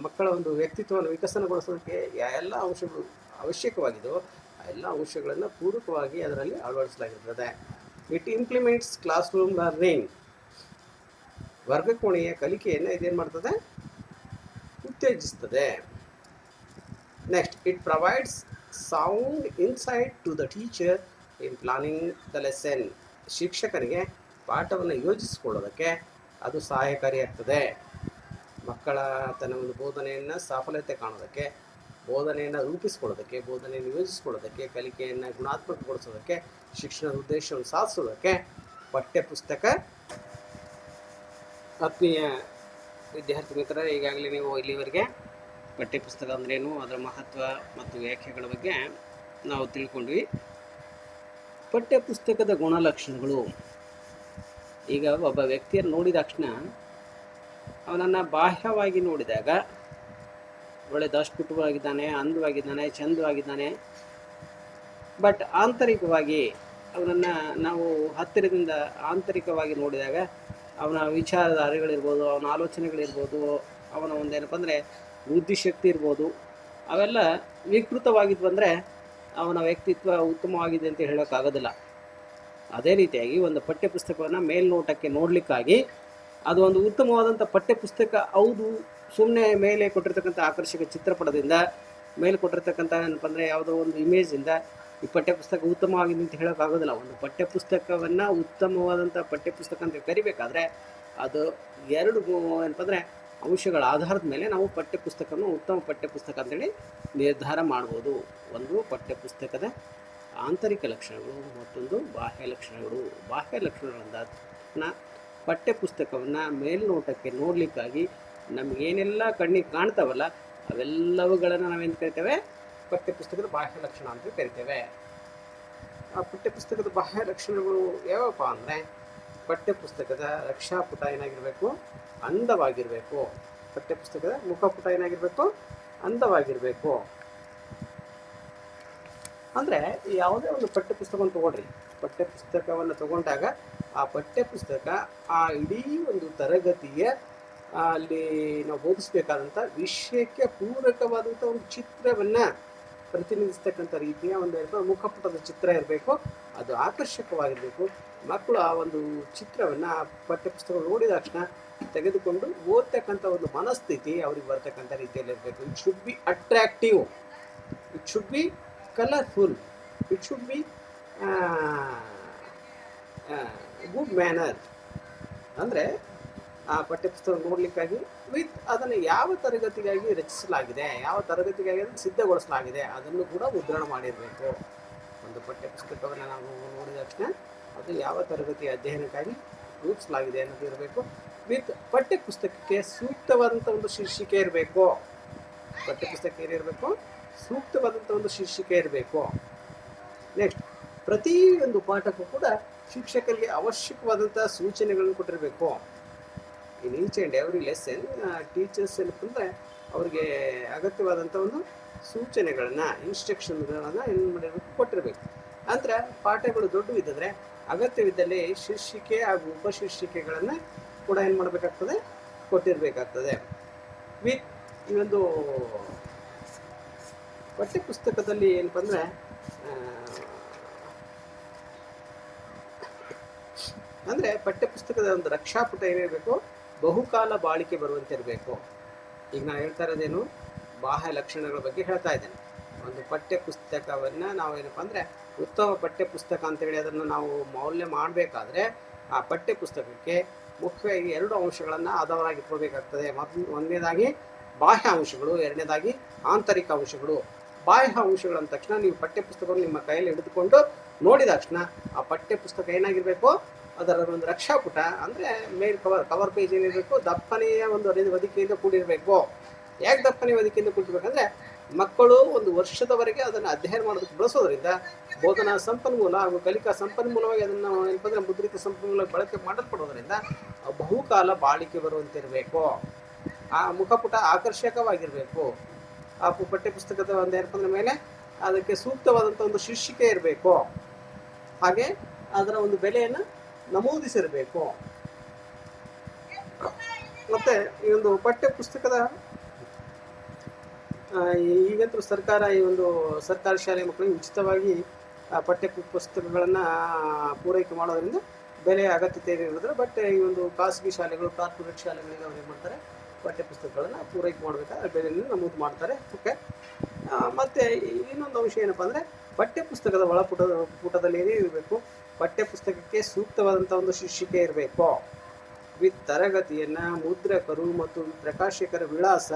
ಮಕ್ಕಳ ವ್ಯಕ್ತಿತ್ವವನ್ನು ವಿಕಸನಗೊಳಿಸೋದಕ್ಕೆ ಎಲ್ಲ ಅಂಶಗಳು ಅವಶ್ಯಕವಾಗಿದ್ದವು ಆ ಎಲ್ಲ ಅಂಶಗಳನ್ನು ಪೂರಕವಾಗಿ ಅದರಲ್ಲಿ ಅಳವಡಿಸಲಾಗಿರ್ತದೆ. It implements class room learning. ವರ್ಗಕೋಣೆಯ ಕಲಿಕೆಯನ್ನು ಇದೇನು ಮಾಡ್ತದೆ, ಉತ್ತೇಜಿಸ್ತದೆ. Next, it provides sound insight to the teacher in planning the lesson. ಶಿಕ್ಷಕರಿಗೆ ಪಾಠವನ್ನು ಯೋಜಿಸಿಕೊಳ್ಳೋದಕ್ಕೆ ಅದು ಸಹಾಯಕಾರಿಯಾಗ್ತದೆ. ಮಕ್ಕಳ ತನ್ನ ಬೋಧನೆಯನ್ನು ಸಫಲತೆ ಕಾಣೋದಕ್ಕೆ, ಬೋಧನೆಯನ್ನು ರೂಪಿಸ್ಕೊಳ್ಳೋದಕ್ಕೆ, ಬೋಧನೆಯನ್ನು ಯೋಜಿಸ್ಕೊಳ್ಳೋದಕ್ಕೆ, ಕಲಿಕೆಯನ್ನು ಗುಣಾತ್ಮಕಗೊಳಿಸೋದಕ್ಕೆ, ಶಿಕ್ಷಣದ ಉದ್ದೇಶವನ್ನು ಸಾಧಿಸೋದಕ್ಕೆ ಪಠ್ಯಪುಸ್ತಕ. ಆತ್ಮೀಯ ವಿದ್ಯಾರ್ಥಿ ಮಿತ್ರರೇ, ಈಗಾಗಲೇ ನೀವು ಇಲ್ಲಿವರೆಗೆ ಪಠ್ಯಪುಸ್ತಕ ಅಂದ್ರೇನು, ಅದರ ಮಹತ್ವ ಮತ್ತು ವ್ಯಾಖ್ಯೆಗಳ ಬಗ್ಗೆ ನಾವು ತಿಳ್ಕೊಂಡ್ವಿ. ಪಠ್ಯಪುಸ್ತಕದ ಗುಣಲಕ್ಷಣಗಳು. ಈಗ ಒಬ್ಬ ವ್ಯಕ್ತಿಯನ್ನು ನೋಡಿದ ತಕ್ಷಣ ಅವನನ್ನು ಬಾಹ್ಯವಾಗಿ ನೋಡಿದಾಗ ಒಳ್ಳೆ ದಷ್ಟಪುಟವಾಗಿದ್ದಾನೆ, ಅಂದವಾಗಿದ್ದಾನೆ, ಚಂದವಾಗಿದ್ದಾನೆ. ಬಟ್ ಆಂತರಿಕವಾಗಿ ಅವನನ್ನು ನಾವು ಹತ್ತಿರದಿಂದ ಆಂತರಿಕವಾಗಿ ನೋಡಿದಾಗ ಅವನ ವಿಚಾರದ ಅರಿಗಳಿರ್ಬೋದು, ಅವನ ಆಲೋಚನೆಗಳಿರ್ಬೋದು, ಅವನ ಒಂದೇನಪ್ಪ ಅಂದರೆ ಬುದ್ಧಿಶಕ್ತಿ ಇರ್ಬೋದು, ಅವೆಲ್ಲ ವಿಕೃತವಾಗಿದ್ವಂದರೆ ಅವನ ವ್ಯಕ್ತಿತ್ವ ಉತ್ತಮವಾಗಿದೆ ಅಂತ ಹೇಳೋಕ್ಕಾಗೋದಿಲ್ಲ. ಅದೇ ರೀತಿಯಾಗಿ ಒಂದು ಪಠ್ಯಪುಸ್ತಕವನ್ನು ಮೇಲ್ನೋಟಕ್ಕೆ ನೋಡಲಿಕ್ಕಾಗಿ ಅದು ಒಂದು ಉತ್ತಮವಾದಂಥ ಪಠ್ಯಪುಸ್ತಕ ಹೌದು, ಸುಮ್ಮನೆ ಮೇಲೆ ಕೊಟ್ಟಿರ್ತಕ್ಕಂಥ ಆಕರ್ಷಕ ಚಿತ್ರಪಟದಿಂದ, ಮೇಲೆ ಕೊಟ್ಟಿರ್ತಕ್ಕಂಥ ಏನಪ್ಪ ಅಂದರೆ ಯಾವುದೋ ಒಂದು ಇಮೇಜಿಂದ ಈ ಪಠ್ಯಪುಸ್ತಕ ಉತ್ತಮವಾಗಿದೆ ಅಂತ ಹೇಳೋಕ್ಕಾಗೋದಿಲ್ಲ. ಒಂದು ಪಠ್ಯಪುಸ್ತಕವನ್ನು ಉತ್ತಮವಾದಂಥ ಪಠ್ಯಪುಸ್ತಕ ಅಂತ ಕರಿಬೇಕಾದ್ರೆ ಅದು ಎರಡು ಏನಪ್ಪ ಅಂದರೆ ಅಂಶಗಳ ಆಧಾರದ ಮೇಲೆ ನಾವು ಪಠ್ಯಪುಸ್ತಕವನ್ನು ಉತ್ತಮ ಪಠ್ಯಪುಸ್ತಕ ಅಂತೇಳಿ ನಿರ್ಧಾರ ಮಾಡ್ಬೋದು. ಒಂದು ಪಠ್ಯಪುಸ್ತಕದ ಆಂತರಿಕ ಲಕ್ಷಣಗಳು, ಮತ್ತೊಂದು ಬಾಹ್ಯ ಲಕ್ಷಣಗಳು. ಬಾಹ್ಯ ಲಕ್ಷಣಗಳಿಂದ ಪಠ್ಯಪುಸ್ತಕವನ್ನು ಮೇಲ್ನೋಟಕ್ಕೆ ನೋಡಲಿಕ್ಕಾಗಿ ನಮಗೇನೆಲ್ಲ ಕಣ್ಣಿಗೆ ಕಾಣ್ತಾವಲ್ಲ ಅವೆಲ್ಲವುಗಳನ್ನು ನಾವೇನು ಕರಿತೇವೆ, ಪಠ್ಯಪುಸ್ತಕದ ಬಾಹ್ಯ ಲಕ್ಷಣ ಅಂತ ಕರಿತೇವೆ. ಆ ಪಠ್ಯಪುಸ್ತಕದ ಬಾಹ್ಯ ಲಕ್ಷಣಗಳು ಯಾವಪ್ಪ ಅಂದರೆ, ಪಠ್ಯಪುಸ್ತಕದ ರಕ್ಷಾಪುಟ ಏನಾಗಿರಬೇಕು, ಅಂದವಾಗಿರಬೇಕು. ಪಠ್ಯಪುಸ್ತಕದ ಮುಖಪುಟ ಏನಾಗಿರಬೇಕು, ಅಂದವಾಗಿರಬೇಕು. ಅಂದರೆ ಯಾವುದೇ ಒಂದು ಪಠ್ಯಪುಸ್ತಕವನ್ನು ತೊಗೊಳ್ರಿ, ಪಠ್ಯಪುಸ್ತಕವನ್ನು ತಗೊಂಡಾಗ ಆ ಪಠ್ಯಪುಸ್ತಕ ಆ ಇಡೀ ಒಂದು ತರಗತಿಯ ಅಲ್ಲಿ ನಾವು ಬೋಧಿಸಬೇಕಾದಂಥ ವಿಷಯಕ್ಕೆ ಪೂರಕವಾದಂಥ ಒಂದು ಚಿತ್ರವನ್ನು ಪ್ರತಿನಿಧಿಸ್ತಕ್ಕಂಥ ರೀತಿಯ ಒಂದು ಮುಖಪುಟದ ಚಿತ್ರ ಇರಬೇಕು. ಅದು ಆಕರ್ಷಕವಾಗಿರಬೇಕು. ಮಕ್ಕಳು ಆ ಒಂದು ಚಿತ್ರವನ್ನು ಆ ಪಠ್ಯಪುಸ್ತಕ ನೋಡಿದ ತಕ್ಷಣ ತೆಗೆದುಕೊಂಡು ಓದ್ತಕ್ಕಂಥ ಒಂದು ಮನಸ್ಥಿತಿ ಅವ್ರಿಗೆ ಬರ್ತಕ್ಕಂಥ ರೀತಿಯಲ್ಲಿ ಇರಬೇಕು. It should B attractive, it should B colourful, it should be good manner. ಅಂದರೆ ಆ ಪಠ್ಯಪುಸ್ತಕ ನೋಡಲಿಕ್ಕಾಗಿ ವಿತ್ ಅದನ್ನು ಯಾವ ತರಗತಿಗಾಗಿ ರಚಿಸಲಾಗಿದೆ, ಯಾವ ತರಗತಿಗಾಗಿ ಅದನ್ನು ಸಿದ್ಧಗೊಳಿಸಲಾಗಿದೆ ಅದನ್ನು ಕೂಡ ಮುದ್ರಣ ಮಾಡಿರಬೇಕು. ಒಂದು ಪಠ್ಯಪುಸ್ತಕವನ್ನು ನಾವು ನೋಡಿದ ತಕ್ಷಣ ಅದು ಯಾವ ತರಗತಿಯ ಅಧ್ಯಯನಕ್ಕಾಗಿ ರೂಪಿಸಲಾಗಿದೆ ಅನ್ನೋದು ಇರಬೇಕು. ವಿತ್ ಪಠ್ಯಪುಸ್ತಕಕ್ಕೆ ಸೂಕ್ತವಾದಂಥ ಒಂದು ಶೀರ್ಷಿಕೆ ಇರಬೇಕು. ಪಠ್ಯಪುಸ್ತಕ ಏನಿರಬೇಕು, ಸೂಕ್ತವಾದಂಥ ಒಂದು ಶೀರ್ಷಿಕೆ ಇರಬೇಕು. ನೆಕ್ಸ್ಟ್, ಪ್ರತಿಯೊಂದು ಪಾಠಕ್ಕೂ ಕೂಡ ಶಿಕ್ಷಕರಿಗೆ ಅವಶ್ಯಕವಾದಂಥ ಸೂಚನೆಗಳನ್ನು ಕೊಟ್ಟಿರಬೇಕು. In each and every lesson teachers ಏನಪ್ಪ ಅಂದರೆ ಅವ್ರಿಗೆ ಅಗತ್ಯವಾದಂಥ ಒಂದು ಸೂಚನೆಗಳನ್ನು, ಇನ್ಸ್ಟ್ರಕ್ಷನ್ಗಳನ್ನು ಏನು ಮಾಡಿರಬೇಕು, ಕೊಟ್ಟಿರಬೇಕು. ನಂತರ ಪಾಠಗಳು ದೊಡ್ಡವಿದ್ದರೆ ಅಗತ್ಯವಿದ್ದಲ್ಲಿ ಶೀರ್ಷಿಕೆ ಹಾಗೂ ಉಪಶೀರ್ಷಿಕೆಗಳನ್ನು ಕೂಡ ಏನು ಮಾಡಬೇಕಾಗ್ತದೆ, ಕೊಟ್ಟಿರಬೇಕಾಗ್ತದೆ. ವಿತ್ ಈ ಒಂದು ಪಠ್ಯಪುಸ್ತಕದಲ್ಲಿ ಏನಪ್ಪ ಅಂದರೆ ಅಂದರೆ ಪಠ್ಯಪುಸ್ತಕದ ಒಂದು ರಕ್ಷಾಪುಟ ಏನಿರಬೇಕು, ಬಹುಕಾಲ ಬಾಳಿಕೆ ಬರುವಂತೆ ಇರಬೇಕು. ಈಗ ನಾನು ಹೇಳ್ತಾ ಇರೋದೇನು, ಬಾಹ್ಯ ಲಕ್ಷಣಗಳ ಬಗ್ಗೆ ಹೇಳ್ತಾ ಇದ್ದೇನೆ. ಒಂದು ಪಠ್ಯಪುಸ್ತಕವನ್ನು ನಾವು ಏನಪ್ಪ ಅಂದರೆ ಉತ್ತಮ ಪಠ್ಯಪುಸ್ತಕ ಅಂತೇಳಿ ಅದನ್ನು ನಾವು ಮೌಲ್ಯ ಮಾಡಬೇಕಾದ್ರೆ ಆ ಪಠ್ಯಪುಸ್ತಕಕ್ಕೆ ಮುಖ್ಯವಾಗಿ ಎರಡು ಅಂಶಗಳನ್ನು ಆಧಾರವಾಗಿಟ್ಕೋಬೇಕಾಗ್ತದೆ. ಒಂದನೇದಾಗಿ ಬಾಹ್ಯ ಅಂಶಗಳು, ಎರಡನೇದಾಗಿ ಆಂತರಿಕ ಅಂಶಗಳು. ಬಾಹ್ಯ ಅಂಶಗಳು ಅಂದ ತಕ್ಷಣ ನೀವು ಪಠ್ಯಪುಸ್ತಕವನ್ನು ನಿಮ್ಮ ಕೈಯಲ್ಲಿ ಹಿಡಿದುಕೊಂಡು ನೋಡಿದ ತಕ್ಷಣ ಆ ಪಠ್ಯಪುಸ್ತಕ ಏನಾಗಿರಬೇಕು, ಅದರ ಒಂದು ರಕ್ಷಾಪುಟ ಅಂದರೆ ಮೇಲ್ ಕವರ್ ಪೇಜ್ ಏನಿರಬೇಕು, ದಪ್ಪನೆಯ ಒಂದು ಹೊದಿಕೆಯಿಂದ ಕೂಡಿರಬೇಕು. ಯಾಕೆ ದಪ್ಪನೆಯ ಹೊದಿಕೆಯಿಂದ ಕೂಡಿರ್ಬೇಕಂದ್ರೆ ಮಕ್ಕಳು ಒಂದು ವರ್ಷದವರೆಗೆ ಅದನ್ನು ಅಧ್ಯಯನ ಮಾಡೋದಕ್ಕೆ ಬಳಸೋದ್ರಿಂದ ಬೋಧನಾ ಸಂಪನ್ಮೂಲ ಹಾಗೂ ಕಲಿಕಾ ಸಂಪನ್ಮೂಲವಾಗಿ ಅದನ್ನು ಏನಂದರೆ ಮುದ್ರಿತ ಸಂಪನ್ಮೂಲ ಬಳಕೆ ಮಾಡಲ್ಪಡೋದ್ರಿಂದ ಬಹುಕಾಲ ಬಾಳಿಕೆ ಬರುವಂತೆ ಇರಬೇಕು. ಆ ಮುಖಪುಟ ಆಕರ್ಷಕವಾಗಿರಬೇಕು. ಆ ಪಠ್ಯಪುಸ್ತಕದ ಒಂದು ಏನಪ್ಪ ಅಂದ್ರೆ ಮೇಲೆ ಅದಕ್ಕೆ ಸೂಕ್ತವಾದಂಥ ಒಂದು ಶೀರ್ಷಿಕೆ ಇರಬೇಕು. ಹಾಗೆ ಅದರ ಒಂದು ಬೆಲೆಯನ್ನು ನಮೂದಿಸಿರಬೇಕು. ಮತ್ತು ಈ ಒಂದು ಪಠ್ಯಪುಸ್ತಕದ ಈಗಂತೂ ಸರ್ಕಾರ ಈ ಒಂದು ಸರ್ಕಾರಿ ಶಾಲೆ ಮಕ್ಕಳಿಗೆ ಉಚಿತವಾಗಿ ಪಠ್ಯ ಪುಸ್ತಕಗಳನ್ನು ಪೂರೈಕೆ ಮಾಡೋದ್ರಿಂದ ಬೆಲೆಯ ಅಗತ್ಯತೆ ಇರೋದ್ರೆ. ಬಟ್ ಈ ಒಂದು ಖಾಸಗಿ ಶಾಲೆಗಳು, ಕಾರ್ಪೊರೇಟ್ ಶಾಲೆಗಳಿಗೆ ಅವ್ರು ಏನು ಮಾಡ್ತಾರೆ, ಪಠ್ಯಪುಸ್ತಕಗಳನ್ನು ಪೂರೈಕೆ ಮಾಡಬೇಕಾದ್ರೆ ಬೆಲೆಯನ್ನು ನಮೂದು ಮಾಡ್ತಾರೆ. ಓಕೆ. ಮತ್ತು ಇನ್ನೊಂದು ಅಂಶ ಏನಪ್ಪ ಅಂದರೆ ಪಠ್ಯಪುಸ್ತಕದ ಪುಟದಲ್ಲಿ ಏನೇ ಇರಬೇಕು, ಪಠ್ಯಪುಸ್ತಕಕ್ಕೆ ಸೂಕ್ತವಾದಂಥ ಒಂದು ಶೀರ್ಷಿಕೆ ಇರಬೇಕು. ವಿತ್ ತರಗತಿಯನ್ನು, ಮುದ್ರಕರು ಮತ್ತು ಪ್ರಕಾಶಕರ ವಿಳಾಸ,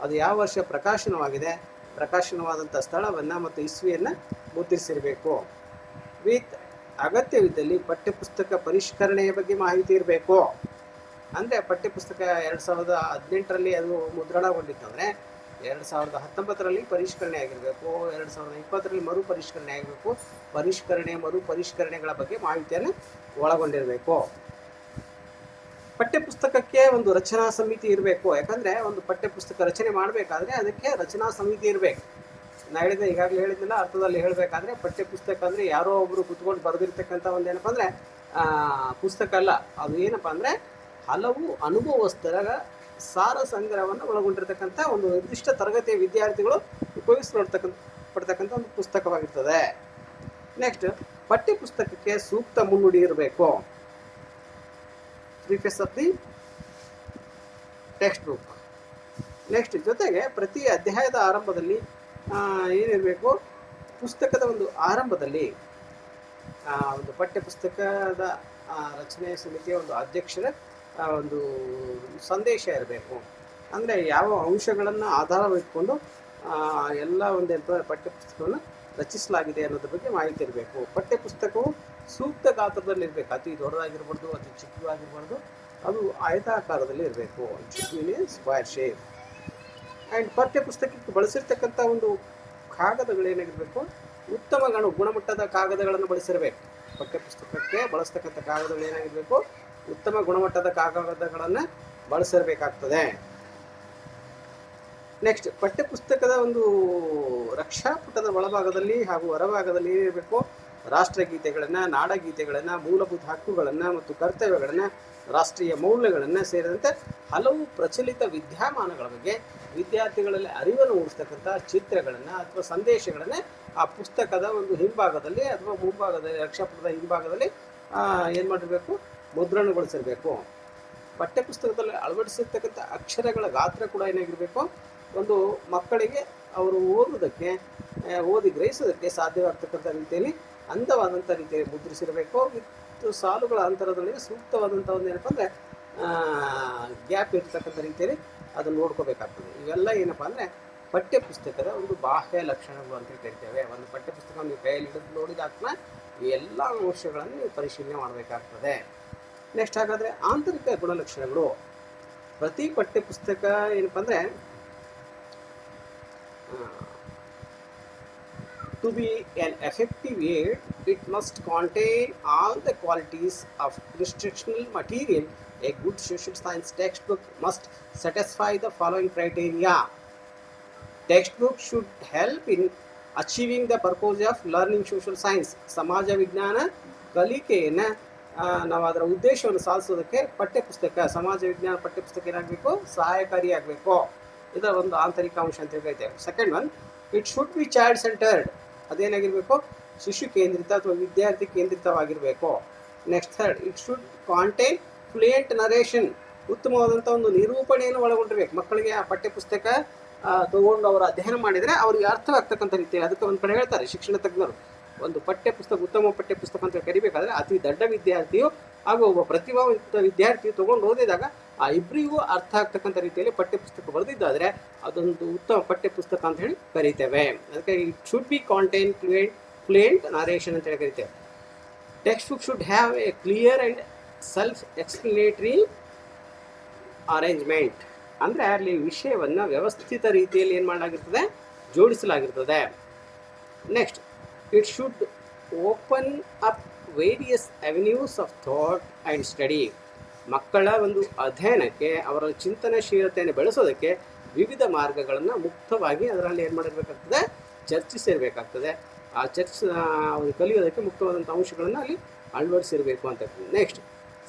ಅದು ಯಾವ ವರ್ಷ ಪ್ರಕಾಶನವಾಗಿದೆ, ಪ್ರಕಾಶನವಾದಂಥ ಸ್ಥಳವನ್ನು ಮತ್ತು ಇಸ್ವಿಯನ್ನು ಮುದ್ರಿಸಿರಬೇಕು. ವಿತ್ ಅಗತ್ಯವಿದ್ದಲ್ಲಿ ಪಠ್ಯಪುಸ್ತಕ ಪರಿಷ್ಕರಣೆಯ ಬಗ್ಗೆ ಮಾಹಿತಿ ಇರಬೇಕು. ಅಂದರೆ ಪಠ್ಯಪುಸ್ತಕ 2018ರಲ್ಲಿ ಅದು ಮುದ್ರಣಗೊಂಡಿತ್ತಂದರೆ 2019ರಲ್ಲಿ ಪರಿಷ್ಕರಣೆ ಆಗಿರಬೇಕು, 2020ರಲ್ಲಿ ಮರು ಪರಿಷ್ಕರಣೆ ಆಗಬೇಕು. ಮರು ಪರಿಷ್ಕರಣೆಗಳ ಬಗ್ಗೆ ಮಾಹಿತಿಯನ್ನು ಒಳಗೊಂಡಿರಬೇಕು. ಪಠ್ಯಪುಸ್ತಕಕ್ಕೆ ಒಂದು ರಚನಾ ಸಮಿತಿ ಇರಬೇಕು. ಯಾಕಂದರೆ ಒಂದು ಪಠ್ಯಪುಸ್ತಕ ರಚನೆ ಮಾಡಬೇಕಾದ್ರೆ ಅದಕ್ಕೆ ರಚನಾ ಸಮಿತಿ ಇರಬೇಕು. ಈಗಾಗಲೇ ಹೇಳಿದ್ನಲ್ಲ, ಅರ್ಥದಲ್ಲಿ ಹೇಳಬೇಕಾದ್ರೆ ಪಠ್ಯಪುಸ್ತಕ ಅಂದರೆ ಯಾರೋ ಒಬ್ಬರು ಕುತ್ಕೊಂಡು ಬರೆದಿರ್ತಕ್ಕಂಥ ಒಂದು ಏನಪ್ಪ ಅಂದರೆ ಪುಸ್ತಕ ಅಲ್ಲ. ಅದು ಏನಪ್ಪ ಅಂದರೆ ಹಲವು ಅನುಭವಸ್ಥರ ಸಾರ ಸಂಗ್ರಹವನ್ನು ಒಳಗೊಂಡಿರ್ತಕ್ಕಂಥ ಒಂದು ನಿರ್ದಿಷ್ಟ ತರಗತಿಯ ವಿದ್ಯಾರ್ಥಿಗಳು ಪಡ್ತಕ್ಕಂಥ ಒಂದು ಪುಸ್ತಕವಾಗಿರ್ತದೆ. ನೆಕ್ಸ್ಟ್, ಪಠ್ಯಪುಸ್ತಕಕ್ಕೆ ಸೂಕ್ತ ಮುನ್ನುಡಿ ಇರಬೇಕು. Preface of the text book. Next, ಜೊತೆಗೆ ಪ್ರತಿ ಅಧ್ಯಾಯದ ಆರಂಭದಲ್ಲಿ ಏನಿರಬೇಕು, ಪುಸ್ತಕದ ಒಂದು ಆರಂಭದಲ್ಲಿ ಒಂದು ಪಠ್ಯಪುಸ್ತಕದ ರಚನೆ ಸಮಿತಿಯ ಒಂದು ಅಧ್ಯಕ್ಷರ ಒಂದು ಸಂದೇಶ ಇರಬೇಕು. ಅಂದರೆ ಯಾವ ಅಂಶಗಳನ್ನು ಆಧಾರವಿಟ್ಕೊಂಡು ಎಲ್ಲ ಒಂದು ಪಠ್ಯಪುಸ್ತಕವನ್ನು ರಚಿಸಲಾಗಿದೆ ಅನ್ನೋದ್ರ ಬಗ್ಗೆ ಮಾಹಿತಿ ಇರಬೇಕು. ಪಠ್ಯಪುಸ್ತಕವು ಸೂಕ್ತ ಗಾತ್ರದಲ್ಲಿರಬೇಕು. ಅತಿ ದೊಡ್ಡದಾಗಿರ್ಬಾರ್ದು, ಅತಿ ಚಿಕ್ಕದಾಗಿರ್ಬಾರ್ದು. ಅದು ಆಯತಾಕಾರದಲ್ಲಿ ಇರಬೇಕು. Square shape. ಆ್ಯಂಡ್ ಪಠ್ಯಪುಸ್ತಕಕ್ಕೆ ಬಳಸಿರ್ತಕ್ಕಂಥ ಒಂದು ಕಾಗದಗಳೇನಾಗಿರಬೇಕು, ಉತ್ತಮ ಗುಣಮಟ್ಟದ ಕಾಗದಗಳನ್ನು ಬಳಸಿರಬೇಕು. ಪಠ್ಯಪುಸ್ತಕಕ್ಕೆ ಬಳಸ್ತಕ್ಕಂಥ ಕಾಗದಗಳು ಏನಾಗಿರಬೇಕು, ಉತ್ತಮ ಗುಣಮಟ್ಟದ ಕಾಗದಗಳನ್ನು ಬಳಸಿರಬೇಕಾಗ್ತದೆ. ನೆಕ್ಸ್ಟ್, ಪಠ್ಯಪುಸ್ತಕದ ಒಂದು ರಕ್ಷಾಪುಟದ ಒಳಭಾಗದಲ್ಲಿ ಹಾಗೂ ಹೊರಭಾಗದಲ್ಲಿ ಏನಿರಬೇಕು, ರಾಷ್ಟ್ರಗೀತೆಗಳನ್ನು, ನಾಡಗೀತೆಗಳನ್ನು, ಮೂಲಭೂತ ಹಕ್ಕುಗಳನ್ನು ಮತ್ತು ಕರ್ತವ್ಯಗಳನ್ನು, ರಾಷ್ಟ್ರೀಯ ಮೌಲ್ಯಗಳನ್ನು ಸೇರಿದಂತೆ ಹಲವು ಪ್ರಚಲಿತ ವಿದ್ಯಮಾನಗಳ ಬಗ್ಗೆ ವಿದ್ಯಾರ್ಥಿಗಳಲ್ಲಿ ಅರಿವನ್ನು ಮೂಡಿಸ್ತಕ್ಕಂಥ ಚಿತ್ರಗಳನ್ನು ಅಥವಾ ಸಂದೇಶಗಳನ್ನು ಆ ಪುಸ್ತಕದ ಒಂದು ಹಿಂಭಾಗದಲ್ಲಿ ಅಥವಾ ಮುಂಭಾಗದಲ್ಲಿ, ರಕ್ಷಾಪುಟದ ಹಿಂಭಾಗದಲ್ಲಿ ಏನು ಮಾಡಿರಬೇಕು, ಮುದ್ರಣಗೊಳಿಸಿರಬೇಕು. ಪಠ್ಯಪುಸ್ತಕದಲ್ಲಿ ಅಳವಡಿಸಿರ್ತಕ್ಕಂಥ ಅಕ್ಷರಗಳ ಗಾತ್ರ ಕೂಡ ಏನಾಗಿರಬೇಕು, ಒಂದು ಮಕ್ಕಳಿಗೆ ಅವರು ಓದಿ ಗ್ರಹಿಸೋದಕ್ಕೆ ಸಾಧ್ಯವಾಗ್ತಕ್ಕಂಥ ರೀತಿಯಲ್ಲಿ ಅಂದವಾದಂಥ ರೀತಿಯಲ್ಲಿ ಮುದ್ರಿಸಿರಬೇಕು. ಮತ್ತು ಸಾಲುಗಳ ಅಂತರದಲ್ಲಿ ಸೂಕ್ತವಾದಂಥ ಒಂದು ಏನಪ್ಪ ಅಂದರೆ ಗ್ಯಾಪ್ ಇರ್ತಕ್ಕಂಥ ರೀತಿಯಲ್ಲಿ ಅದನ್ನು ನೋಡ್ಕೋಬೇಕಾಗ್ತದೆ. ಇವೆಲ್ಲ ಏನಪ್ಪ ಅಂದರೆ ಪಠ್ಯಪುಸ್ತಕದ ಒಂದು ಬಾಹ್ಯ ಲಕ್ಷಣಗಳು ಅಂತ ಕರಿತೇವೆ. ಒಂದು ಪಠ್ಯಪುಸ್ತಕ ನೀವು ಕೈಯಲ್ಲಿ ಹಿಡಿದು ನೋಡಿದಾಗ್ತನ ಈ ಎಲ್ಲ ಅಂಶಗಳನ್ನು ನೀವು ಪರಿಶೀಲನೆ ಮಾಡಬೇಕಾಗ್ತದೆ. ನೆಕ್ಸ್ಟ್, ಹಾಗಾದರೆ ಆಂತರಿಕ ಗುಣಲಕ್ಷಣಗಳು. ಪ್ರತಿ ಪಠ್ಯಪುಸ್ತಕ ಏನಪ್ಪ ಅಂದರೆ to be an effective aid, it must contain all the qualities of instructional material. A good social science textbook must satisfy the following criteria. Textbook should help in achieving the purpose of learning social science. ಸಮಾಜ ವಿಜ್ಞಾನ ಕಲಿಕೆಯನ್ನು ನಾವು ಅದರ ಉದ್ದೇಶವನ್ನು ಸಾಧಿಸೋದಕ್ಕೆ ಸಮಾಜ ವಿಜ್ಞಾನ ಪಠ್ಯಪುಸ್ತಕ ಏನಾಗಬೇಕು, ಸಹಾಯಕಾರಿಯಾಗಬೇಕು. ಇದರ ಒಂದು ಆಂತರಿಕ ಅಂಶ ಅಂತ ಹೇಳ್ತೇವೆ. Second one, it should be child centred. ಅದೇನಾಗಿರಬೇಕು, ಶಿಶು ಕೇಂದ್ರಿತ ಅಥವಾ ವಿದ್ಯಾರ್ಥಿ ಕೇಂದ್ರಿತವಾಗಿರಬೇಕು. Next, third, it should contain fluent narration. ಉತ್ತಮವಾದಂಥ ಒಂದು ನಿರೂಪಣೆಯನ್ನು ಒಳಗೊಂಡಿರಬೇಕು. ಮಕ್ಕಳಿಗೆ ಆ ಪಠ್ಯಪುಸ್ತಕ ತಗೊಂಡು ಅವರು ಅಧ್ಯಯನ ಮಾಡಿದರೆ ಅವರಿಗೆ ಅರ್ಥವಾಗ್ತಕ್ಕಂಥ ರೀತಿಯಲ್ಲಿ, ಅದಕ್ಕೆ ಒಂದು ಕಡೆ ಹೇಳ್ತಾರೆ ಶಿಕ್ಷಣ ತಜ್ಞರು, ಒಂದು ಉತ್ತಮ ಪಠ್ಯಪುಸ್ತಕ ಅಂತ ಕರಿಬೇಕಾದ್ರೆ ಅತಿ ದೊಡ್ಡ ವಿದ್ಯಾರ್ಥಿಯು ಹಾಗೂ ಒಬ್ಬ ಪ್ರತಿಭಾವಂತ ವಿದ್ಯಾರ್ಥಿಯು ತೊಗೊಂಡು ಓದಿದಾಗ ಆ ಇಬ್ಬರಿಗೂ ಅರ್ಥ ಆಗ್ತಕ್ಕಂಥ ರೀತಿಯಲ್ಲಿ ಪಠ್ಯಪುಸ್ತಕ ಬರೆದಿದ್ದಾದರೆ ಅದೊಂದು ಉತ್ತಮ ಪಠ್ಯಪುಸ್ತಕ ಅಂತ ಹೇಳಿ ಕರಿತೇವೆ. ಅದಕ್ಕೆ it should be contain fluent narration ಅಂತ ಹೇಳಿ ಕರಿತೇವೆ. Text book should have a clear and self explanatory arrangement. ಅಂದರೆ ಅಲ್ಲಿ ವಿಷಯವನ್ನು ವ್ಯವಸ್ಥಿತ ರೀತಿಯಲ್ಲಿ ಏನು ಮಾಡಲಾಗಿರ್ತದೆ, ಜೋಡಿಸಲಾಗಿರ್ತದೆ. Next, it should open up various avenues of thought and study. ಮಕ್ಕಳ ಒಂದು ಅಧ್ಯಯನಕ್ಕೆ, ಅವರ ಚಿಂತನಶೀಲತೆಯನ್ನು ಬೆಳೆಸೋದಕ್ಕೆ ವಿವಿಧ ಮಾರ್ಗಗಳನ್ನು ಮುಕ್ತವಾಗಿ ಅದರಲ್ಲಿ ಏನು ಮಾಡಿರಬೇಕಾಗ್ತದೆ, ಚರ್ಚಿಸಿರಬೇಕಾಗ್ತದೆ. ಆ ಕಲಿಯೋದಕ್ಕೆ ಮುಕ್ತವಾದಂಥ ಅಂಶಗಳನ್ನು ಅಲ್ಲಿ ಅಳವಡಿಸಿರಬೇಕು ಅಂತ. Next,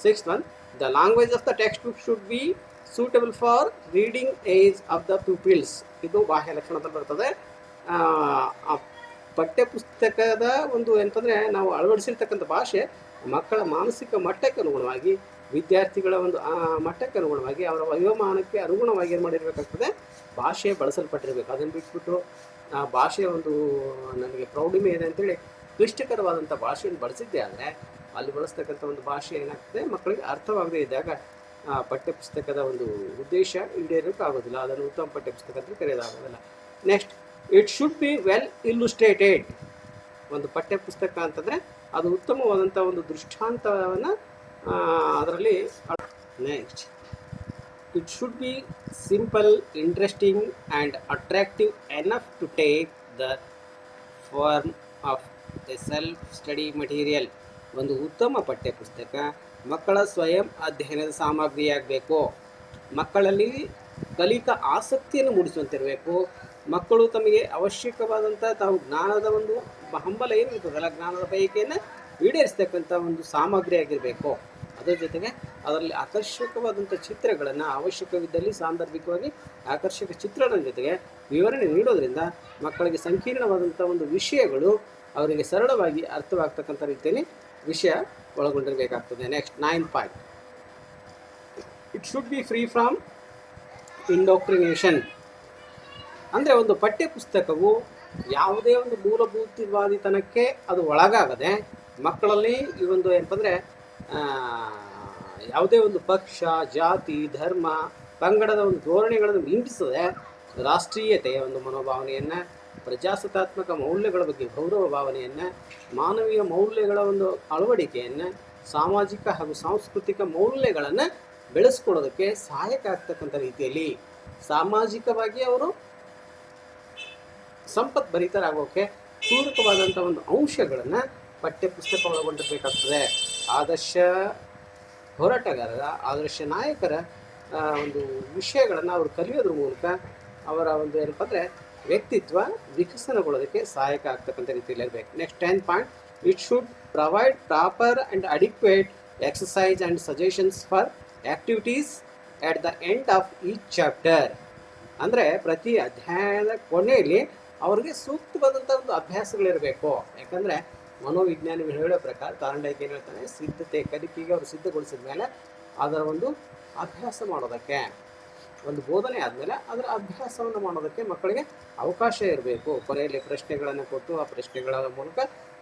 sixth one, the language of the text book should be suitable for reading age of the pupils. ಇದು ಬಾಹ್ಯ ಲಕ್ಷಣದಲ್ಲಿ ಬರ್ತದೆ. ಪಠ್ಯಪುಸ್ತಕದ ಒಂದು ಏನಂತಂದರೆ ನಾವು ಅಳವಡಿಸಿರ್ತಕ್ಕಂಥ ಭಾಷೆ ಮಕ್ಕಳ ಮಾನಸಿಕ ಮಟ್ಟಕ್ಕೆ ಅನುಗುಣವಾಗಿ, ವಿದ್ಯಾರ್ಥಿಗಳ ಒಂದು ಮಟ್ಟಕ್ಕೆ ಅನುಗುಣವಾಗಿ, ಅವರ ವಯೋಮಾನಕ್ಕೆ ಅನುಗುಣವಾಗಿ ಏನು ಮಾಡಿರಬೇಕಾಗ್ತದೆ, ಭಾಷೆ ಬಳಸಲ್ಪಟ್ಟಿರಬೇಕು. ಅದನ್ನು ಬಿಟ್ಬಿಟ್ಟು ಆ ಭಾಷೆಯ ಒಂದು ನನಗೆ ಪ್ರೌಢಿಮೆ ಇದೆ ಅಂತೇಳಿ ಕ್ಲಿಷ್ಟಕರವಾದಂಥ ಭಾಷೆಯನ್ನು ಬಳಸಿದ್ದೆ ಆದರೆ ಅಲ್ಲಿ ಬಳಸ್ತಕ್ಕಂಥ ಒಂದು ಭಾಷೆ ಏನಾಗ್ತದೆ, ಮಕ್ಕಳಿಗೆ ಅರ್ಥವಾಗದೇ ಇದ್ದಾಗ ಪಠ್ಯಪುಸ್ತಕದ ಒಂದು ಉದ್ದೇಶ ಈಡೇರೋಕ್ಕಾಗೋದಿಲ್ಲ. ಅದನ್ನು ಉತ್ತಮ ಪಠ್ಯಪುಸ್ತಕ ಅಂತ ಕರೆಯೋದಾಗೋದಿಲ್ಲ. Next, it should be well illustrated. ಒಂದು ಪಠ್ಯಪುಸ್ತಕ ಅಂತಂದರೆ ಅದು ಉತ್ತಮವಾದಂಥ ಒಂದು ದೃಷ್ಟಾಂತವನ್ನು ಅದರಲ್ಲಿ. Next, it should be simple, interesting and attractive enough to take the form of a self-study material. ಒಂದು ಉತ್ತಮ ಪಠ್ಯಪುಸ್ತಕ ಮಕ್ಕಳ ಸ್ವಯಂ ಅಧ್ಯಯನದ ಸಾಮಗ್ರಿಯಾಗಬೇಕು. ಮಕ್ಕಳಲ್ಲಿ ಕಲಿಕಾ ಆಸಕ್ತಿಯನ್ನು ಮೂಡಿಸುವಂತಿರಬೇಕು. ಮಕ್ಕಳು ತಮಗೆ ಅವಶ್ಯಕವಾದಂಥ ತಾವು ಜ್ಞಾನದ ಒಂದು ಹಂಬಲ ಏನಿರ್ತದಲ್ಲ, ಜ್ಞಾನದ ಬಯಕೆಯನ್ನು ಈಡೇರಿಸ್ತಕ್ಕಂಥ ಒಂದು ಸಾಮಗ್ರಿ ಆಗಿರಬೇಕು. ಅದರ ಜೊತೆಗೆ ಅದರಲ್ಲಿ ಆಕರ್ಷಕವಾದಂಥ ಚಿತ್ರಗಳನ್ನು ಅವಶ್ಯಕವಿದ್ದಲ್ಲಿ ಸಾಂದರ್ಭಿಕವಾಗಿ ಆಕರ್ಷಕ ಚಿತ್ರಣದ ಜೊತೆಗೆ ವಿವರಣೆ ನೀಡೋದ್ರಿಂದ ಮಕ್ಕಳಿಗೆ ಸಂಕೀರ್ಣವಾದಂಥ ಒಂದು ವಿಷಯಗಳು ಅವರಿಗೆ ಸರಳವಾಗಿ ಅರ್ಥವಾಗ್ತಕ್ಕಂಥ ರೀತಿಯಲ್ಲಿ ವಿಷಯ ಒಳಗೊಂಡಿರಬೇಕಾಗ್ತದೆ. Next 9 point, it should be free from indoctrination. ಅಂದರೆ ಒಂದು ಪಠ್ಯಪುಸ್ತಕವು ಯಾವುದೇ ಒಂದು ಮೂಲಭೂತವಾದಿತನಕ್ಕೆ ಅದು ಒಳಗಾಗದೆ ಮಕ್ಕಳಲ್ಲಿ ಈ ಒಂದು ಏನಪ್ಪ ಅಂದರೆ ಯಾವುದೇ ಒಂದು ಪಕ್ಷ, ಜಾತಿ, ಧರ್ಮ, ಪಂಗಡದ ಒಂದು ಧೋರಣೆಗಳನ್ನು ಬಿಂಬಿಸದೆ ರಾಷ್ಟ್ರೀಯತೆಯ ಒಂದು ಮನೋಭಾವನೆಯನ್ನು, ಪ್ರಜಾಸತ್ತಾತ್ಮಕ ಮೌಲ್ಯಗಳ ಬಗ್ಗೆ ಗೌರವ ಭಾವನೆಯನ್ನು, ಮಾನವೀಯ ಮೌಲ್ಯಗಳ ಒಂದು ಅಳವಡಿಕೆಯನ್ನು, ಸಾಮಾಜಿಕ ಹಾಗೂ ಸಾಂಸ್ಕೃತಿಕ ಮೌಲ್ಯಗಳನ್ನು ಬೆಳೆಸ್ಕೊಳ್ಳೋದಕ್ಕೆ ಸಹಾಯಕ ಆಗ್ತಕ್ಕಂಥ ರೀತಿಯಲ್ಲಿ ಸಾಮಾಜಿಕವಾಗಿ ಅವರು ಸಂಪತ್ಭರಿತರಾಗೋಕ್ಕೆ ಪೂರಕವಾದಂಥ ಒಂದು ಅಂಶಗಳನ್ನು ಪಠ್ಯಪುಸ್ತಕ ಒಳಗೊಂಡಿರಬೇಕಾಗ್ತದೆ. ಆದರ್ಶ ಹೋರಾಟಗಾರರ, ಆದರ್ಶ ನಾಯಕರ ಒಂದು ವಿಷಯಗಳನ್ನು ಅವರು ಕಲಿಯೋದ್ರ ಮೂಲಕ ಅವರ ಒಂದು ಏನಪ್ಪ ಅಂದರೆ ವ್ಯಕ್ತಿತ್ವ ವಿಕಸನಗೊಳ್ಳೋದಕ್ಕೆ ಸಹಾಯಕ ಆಗ್ತಕ್ಕಂಥ ರೀತಿಯಲ್ಲಿ ಇರಬೇಕು. Next 10 point, it should provide proper and adequate exercise and suggestions for activities at the end of each chapter. ಅಂದರೆ ಪ್ರತಿ ಅಧ್ಯಾಯದ ಕೊನೆಯಲ್ಲಿ ಅವ್ರಿಗೆ ಸೂಕ್ತವಾದಂಥ ಒಂದು ಅಭ್ಯಾಸಗಳಿರಬೇಕು. ಯಾಕಂದರೆ ಮನೋವಿಜ್ಞಾನಿಗಳು ಹೇಳೋ ಪ್ರಕಾರ ತಾರಂಡೈಕ್ ಏನು ಹೇಳ್ತಾನೆ, ಸಿದ್ಧತೆ ಕಲಿಕೆಗೆ ಅವರು ಸಿದ್ಧಗೊಳಿಸಿದ ಮೇಲೆ ಅದರ ಒಂದು ಅಭ್ಯಾಸ ಮಾಡೋದಕ್ಕೆ, ಒಂದು ಬೋಧನೆ ಆದಮೇಲೆ ಅದರ ಅಭ್ಯಾಸವನ್ನು ಮಾಡೋದಕ್ಕೆ ಮಕ್ಕಳಿಗೆ ಅವಕಾಶ ಇರಬೇಕು. ಕೊನೆಯಲ್ಲಿ ಪ್ರಶ್ನೆಗಳನ್ನು ಕೊಟ್ಟು ಆ ಪ್ರಶ್ನೆಗಳ ಮೂಲಕ